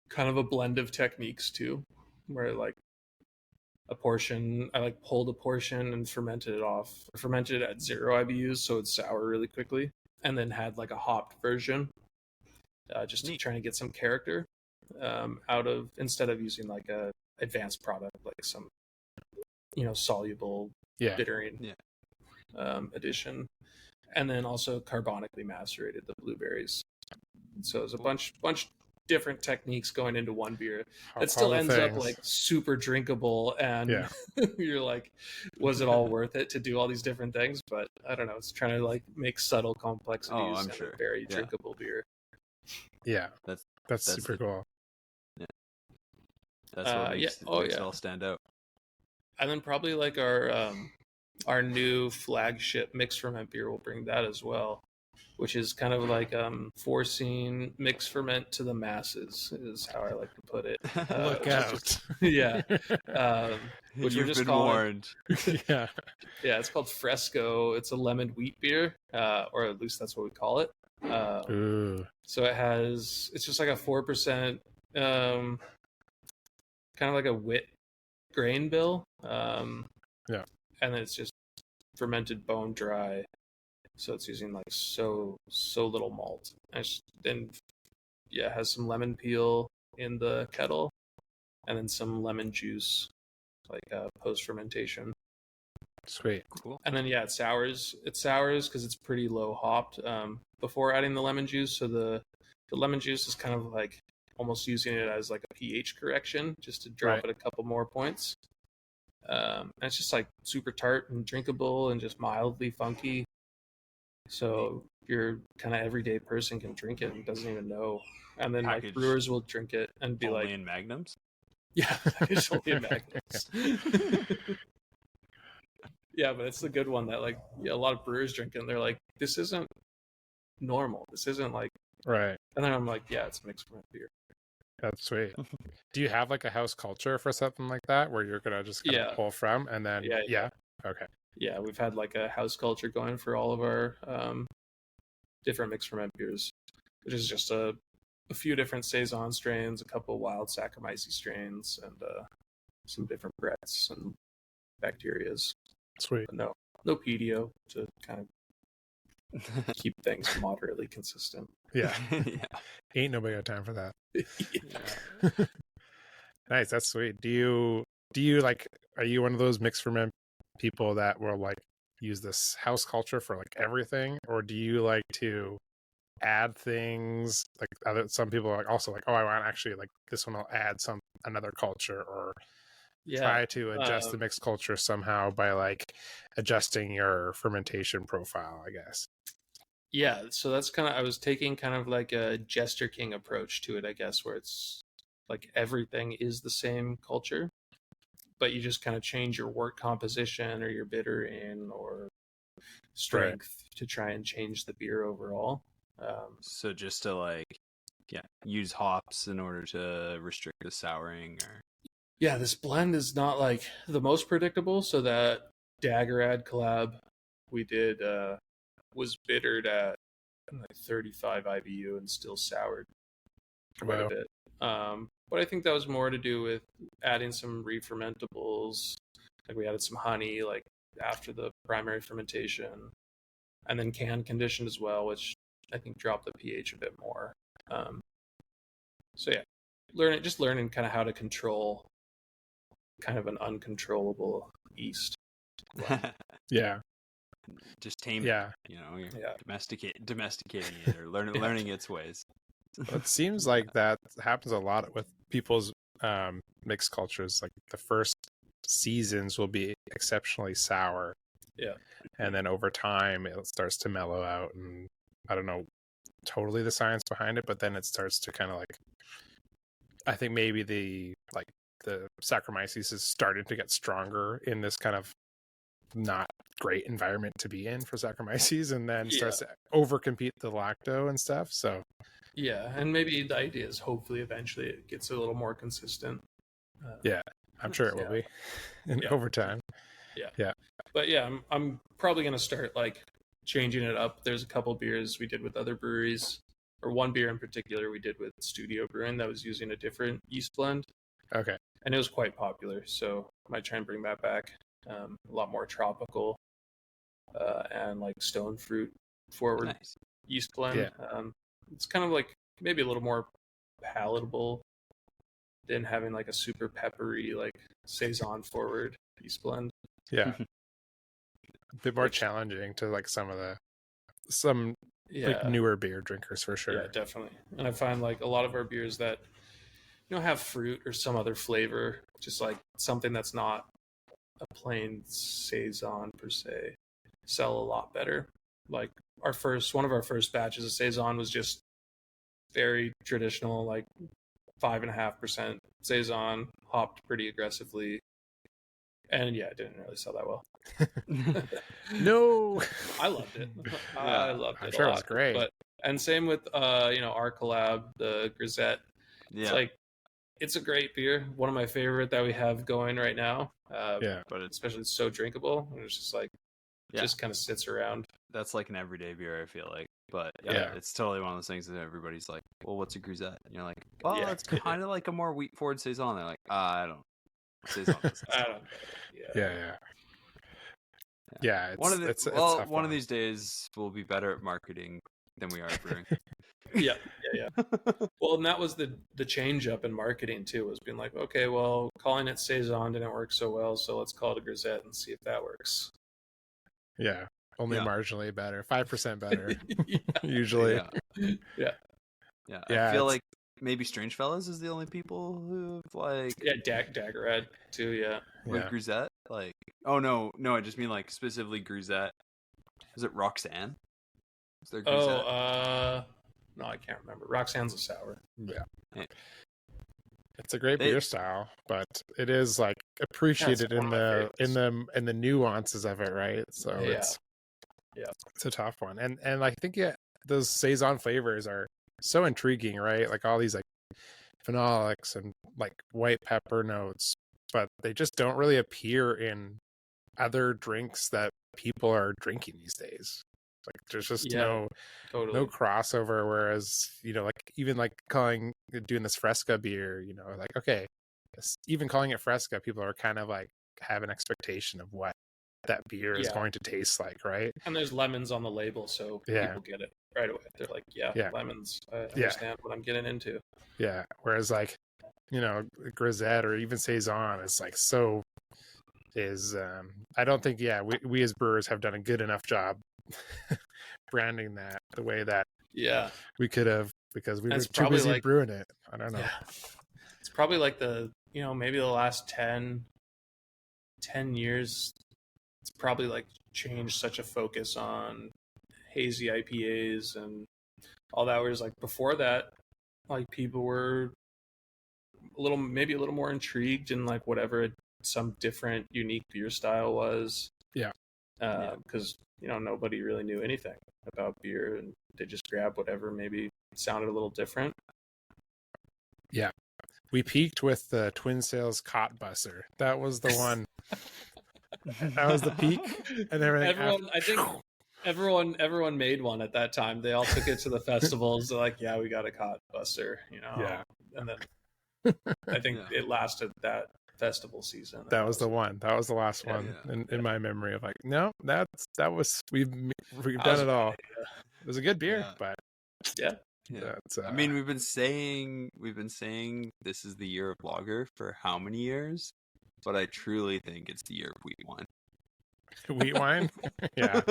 Kind of a blend of techniques too, where a portion, I pulled a portion and fermented it at 0 IBUs, so it's sour really quickly, and then had a hopped version, just to try to get some character out of, instead of using a advanced product some soluble bittering addition, and then also carbonically macerated the blueberries. So there's a bunch different techniques going into one beer. All It still the ends up things. like super drinkable, and Yeah. you're like, was it all worth it to do all these different things? But I don't know. It's trying to like make subtle complexities I'm and sure. a very Yeah. drinkable beer. Yeah, That's super cool. That's what makes it all stand out. And then probably like our new flagship mixed ferment beer will bring that as well, which is kind of like forcing mixed ferment to the masses is how I like to put it. Look out. Yeah. Which You've we're just been warned. Yeah. Yeah, it's called Fresco. It's a lemon wheat beer, or at least that's what we call it. Ooh. So it's just like a 4%, kind of like a wit grain bill. Yeah. And then it's just fermented bone dry. So it's using like so little malt. Then it has some lemon peel in the kettle, and then some lemon juice, like post fermentation. Sweet. Cool. And then it sours. It sours because it's pretty low hopped before adding the lemon juice. So the lemon juice is kind of like almost using it as like a pH correction, just to drop it a couple more points. And it's just like super tart and drinkable and just mildly funky. So your kind of everyday person can drink it and doesn't even know. And then like brewers will drink it and be only like, in magnums. Yeah, it's only in magnums. Yeah, but it's the good one that like a lot of brewers drink it and they're like, this isn't normal. This isn't like Right. And then I'm like, yeah, it's mixed ferment beer. That's sweet. Do you have like a house culture for something like that where you're gonna just kind of pull from and then okay. Yeah, we've had like a house culture going for all of our different mixed ferment beers, which is just a few different saison strains, a couple wild Saccharomyces strains, and some different breaths and bacterias. Sweet. But no pedio to kind of keep things moderately consistent. Yeah. Ain't nobody got time for that. Nice, that's sweet. Do you like, are you one of those mixed ferment people that will like use this house culture for like everything, or do you like to add things like some people are like also like, oh, I want actually like this one, I'll add another culture, or try to adjust the mixed culture somehow by like adjusting your fermentation profile, I guess? Yeah, so that's I was taking kind of like a Jester King approach to it, I guess, where it's like everything is the same culture, but you just kind of change your wort composition or your bitter in or strength to try and change the beer overall. So just to like, use hops in order to restrict the souring, or this blend is not like the most predictable. So that Daggerad collab we did was bittered at like 35 IBU and still soured quite a bit. But I think that was more to do with adding some re-fermentables. Like we added some honey like after the primary fermentation, and then can conditioned as well, which I think dropped the pH a bit more. So learning kind of how to control kind of an uncontrollable yeast. Just tame it. You're domesticating it or learning its ways. It seems like that happens a lot with people's mixed cultures. Like the first seasons will be exceptionally sour, and then over time it starts to mellow out, and I don't know totally the science behind it, but then it starts to kind of like, I think maybe the Saccharomyces is starting to get stronger in this kind of not great environment to be in for Saccharomyces, and then starts to overcompete the lacto and stuff. So and maybe the idea is hopefully eventually it gets a little more consistent. I'm sure it will be over time. But I'm probably gonna start like changing it up. There's a couple beers we did with other breweries, or one beer in particular we did with Studio Brewing that was using a different yeast blend. Okay. And it was quite popular, so I might try and bring that back. A lot more tropical and like stone fruit forward yeast blend. It's kind of like maybe a little more palatable than having like a super peppery like saison forward yeast blend. A bit more challenging to like some Yeah, newer beer drinkers for sure. yeah, definitely. And I find like a lot of our beers that have fruit or some other flavor, just like something that's not a plain saison per se, sell a lot better. Like one of our first batches of saison was just very traditional, like 5.5% saison, hopped pretty aggressively, and yeah, it didn't really sell that well. No, I loved it. Yeah, I loved it. I'm sure a it lot. was great. But and same with our collab, the Grisette. yeah. It's like it's a great beer. One of my favorite that we have going right now. Yeah. But it's Especially it's so drinkable. And it's just like just kind of sits around. that's like an everyday beer, I feel like. But Yeah. it's totally one of those things that everybody's like, well, what's a grisette? And you're like, well, Yeah. it's kind of like a more wheat forward saison. They're like, I don't. Saison doesn't I sell." don't know. Yeah. It's one tough of one. these days we'll be better at marketing than we are at brewing. Yeah. Well, and that was the change up in marketing too, was being like, okay, well, calling it saison didn't work so well, so let's call it a grisette and see if that works. Yeah. Only Yeah. marginally better, 5% better, Yeah. usually. Yeah. Yeah, I feel like maybe Strange Fellas is the only people who've like Yeah, Dagger Red too. Yeah. with Yeah. grisette. Like, oh no, I just mean like specifically grisette. Is it Roxanne? Is there grisette? No, I can't remember. Roxanne's a sour. Yeah. Hey. It's a great beer style, but it is like appreciated one in of my the nuances of it, right? So Yeah. it's a tough one. And I think those saison flavors are so intriguing, right? Like all these like phenolics and like white pepper notes, but they just don't really appear in other drinks that people are drinking these days. Like there's just no crossover. Whereas, like even like doing this Fresca beer, like, okay, even calling it Fresca, people are kind of like have an expectation of what that beer is going to taste like, right? And there's lemons on the label, so people get it right away. They're like, lemons. I understand what I'm getting into. Yeah. Whereas like, Grisette or even Saison is like I don't think we as brewers have done a good enough job branding that the way that we could have, because we were too busy brewing it. I don't know. Yeah. It's probably like maybe the last 10 years, it's probably like changed such a focus on hazy IPAs and all that. Whereas like before that, like people were maybe a little more intrigued in like whatever some different unique beer style was. Because nobody really knew anything about beer, and they just grabbed whatever maybe sounded a little different. Yeah, we peaked with the Twin Sails Cot Busser. That was the one. That was the peak, and everything. I think everyone made one at that time. They all took it to the festivals. They're like, we got a Cot Buster, and then I think it lasted that festival season. That was the one. That was the last one in my memory of like, no, that was we've done it all. It was a good beer, but I mean, we've been saying this is the year of lager for how many years? But I truly think it's the year of wheat wine. Wheat wine? Yeah.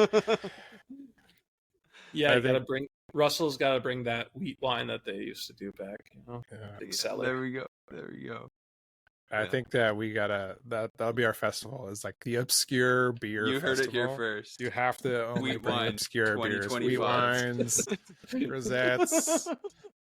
Russell's got to bring that wheat wine that they used to do back. There we go. I think that that'll be our festival. Is like the obscure beer. You heard festival. it here first. You have to only bring obscure beers, wheat wines, rosettes,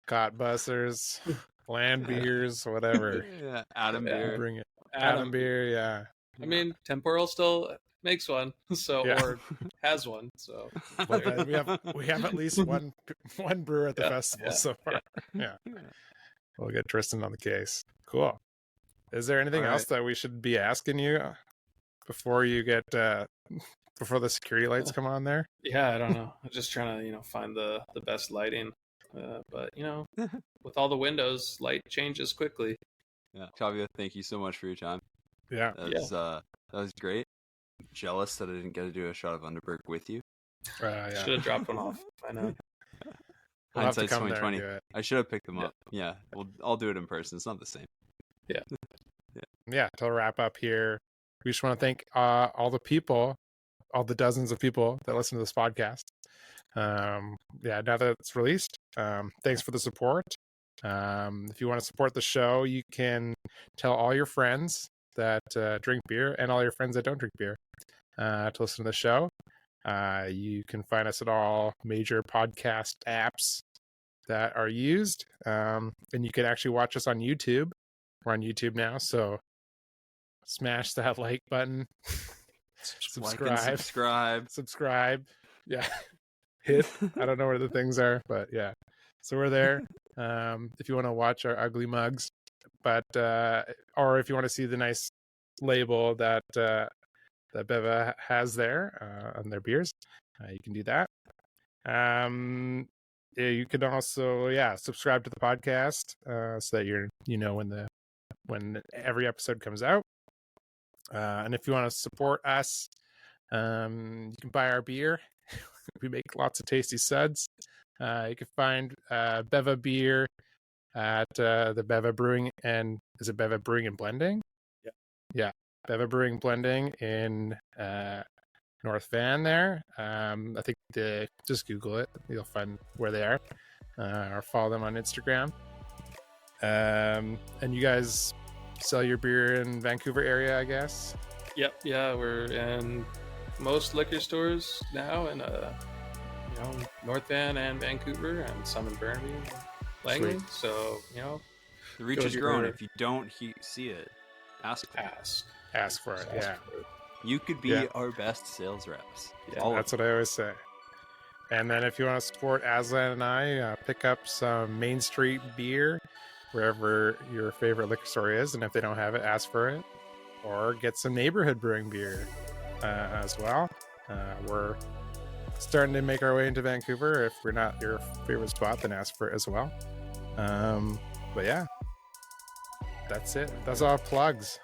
Cot Busters, land beers, whatever. Yeah, Adam beer. Bring it. Adam beer. Yeah. I mean, Temporal still makes one, or has one. So but, we have at least one brewer at the festival so far. Yeah. We'll get Tristan on the case. Cool. Is there anything else that we should be asking you before you get before the security lights come on there? Yeah, I don't know. I'm just trying to find the best lighting. But with all the windows, light changes quickly. Yeah, Octavio, thank you so much for your time. Yeah, that was great. I'm jealous that I didn't get to do a shot of Underberg with you. Should have dropped one off. I know. Hindsight's 2020. I should have picked them up. Yeah, I'll do it in person. It's not the same. Yeah. To wrap up here, we just want to thank all the people all the dozens of people that listen to this podcast. Yeah, now that it's released, thanks for the support. If you want to support the show, you can tell all your friends that drink beer and all your friends that don't drink beer to listen to the show. You can find us at all major podcast apps that are used, and you can actually watch us on YouTube. We're on YouTube now, so smash that like button. Subscribe. Yeah. Hit. I don't know where the things are, but yeah. So we're there. If you want to watch our ugly mugs, but or if you want to see the nice label that Beva has there on their beers, you can do that. Yeah, you can also subscribe to the podcast so that you know when every episode comes out. And if you want to support us, you can buy our beer. We make lots of tasty suds. You can find Beva beer at the Beva Brewing and is it Beva Brewing and Blending? Yeah, Beva Brewing and Blending in North Van there. I think just Google it. You'll find where they are, or follow them on Instagram. And you guys sell your beer in Vancouver area, I guess? Yep. Yeah, we're in most liquor stores now in North Van and Vancouver, and some in Burnaby and Langley. Sweet. So, the reach is growing. If you don't see it, ask for it. Ask for it. Yeah. You could be our best sales reps. Yeah, that's what I always say. And then if you want to support Aslan and I, pick up some Main Street beer wherever your favorite liquor store is, and if they don't have it, ask for it, or get some neighborhood brewing beer as well. We're starting to make our way into Vancouver. If we're not your favorite spot, then ask for it as well. But yeah, that's it. That's all plugs.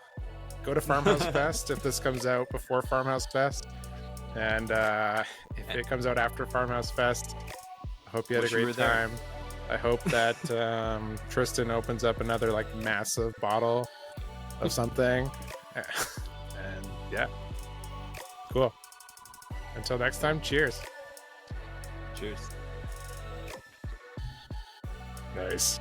Go to Farmhouse Fest if this comes out before Farmhouse Fest, and if it comes out after Farmhouse Fest, I hope you had a great time. I hope that Tristan opens up another massive bottle of something, and yeah, cool. Until next time, cheers. Cheers. Nice.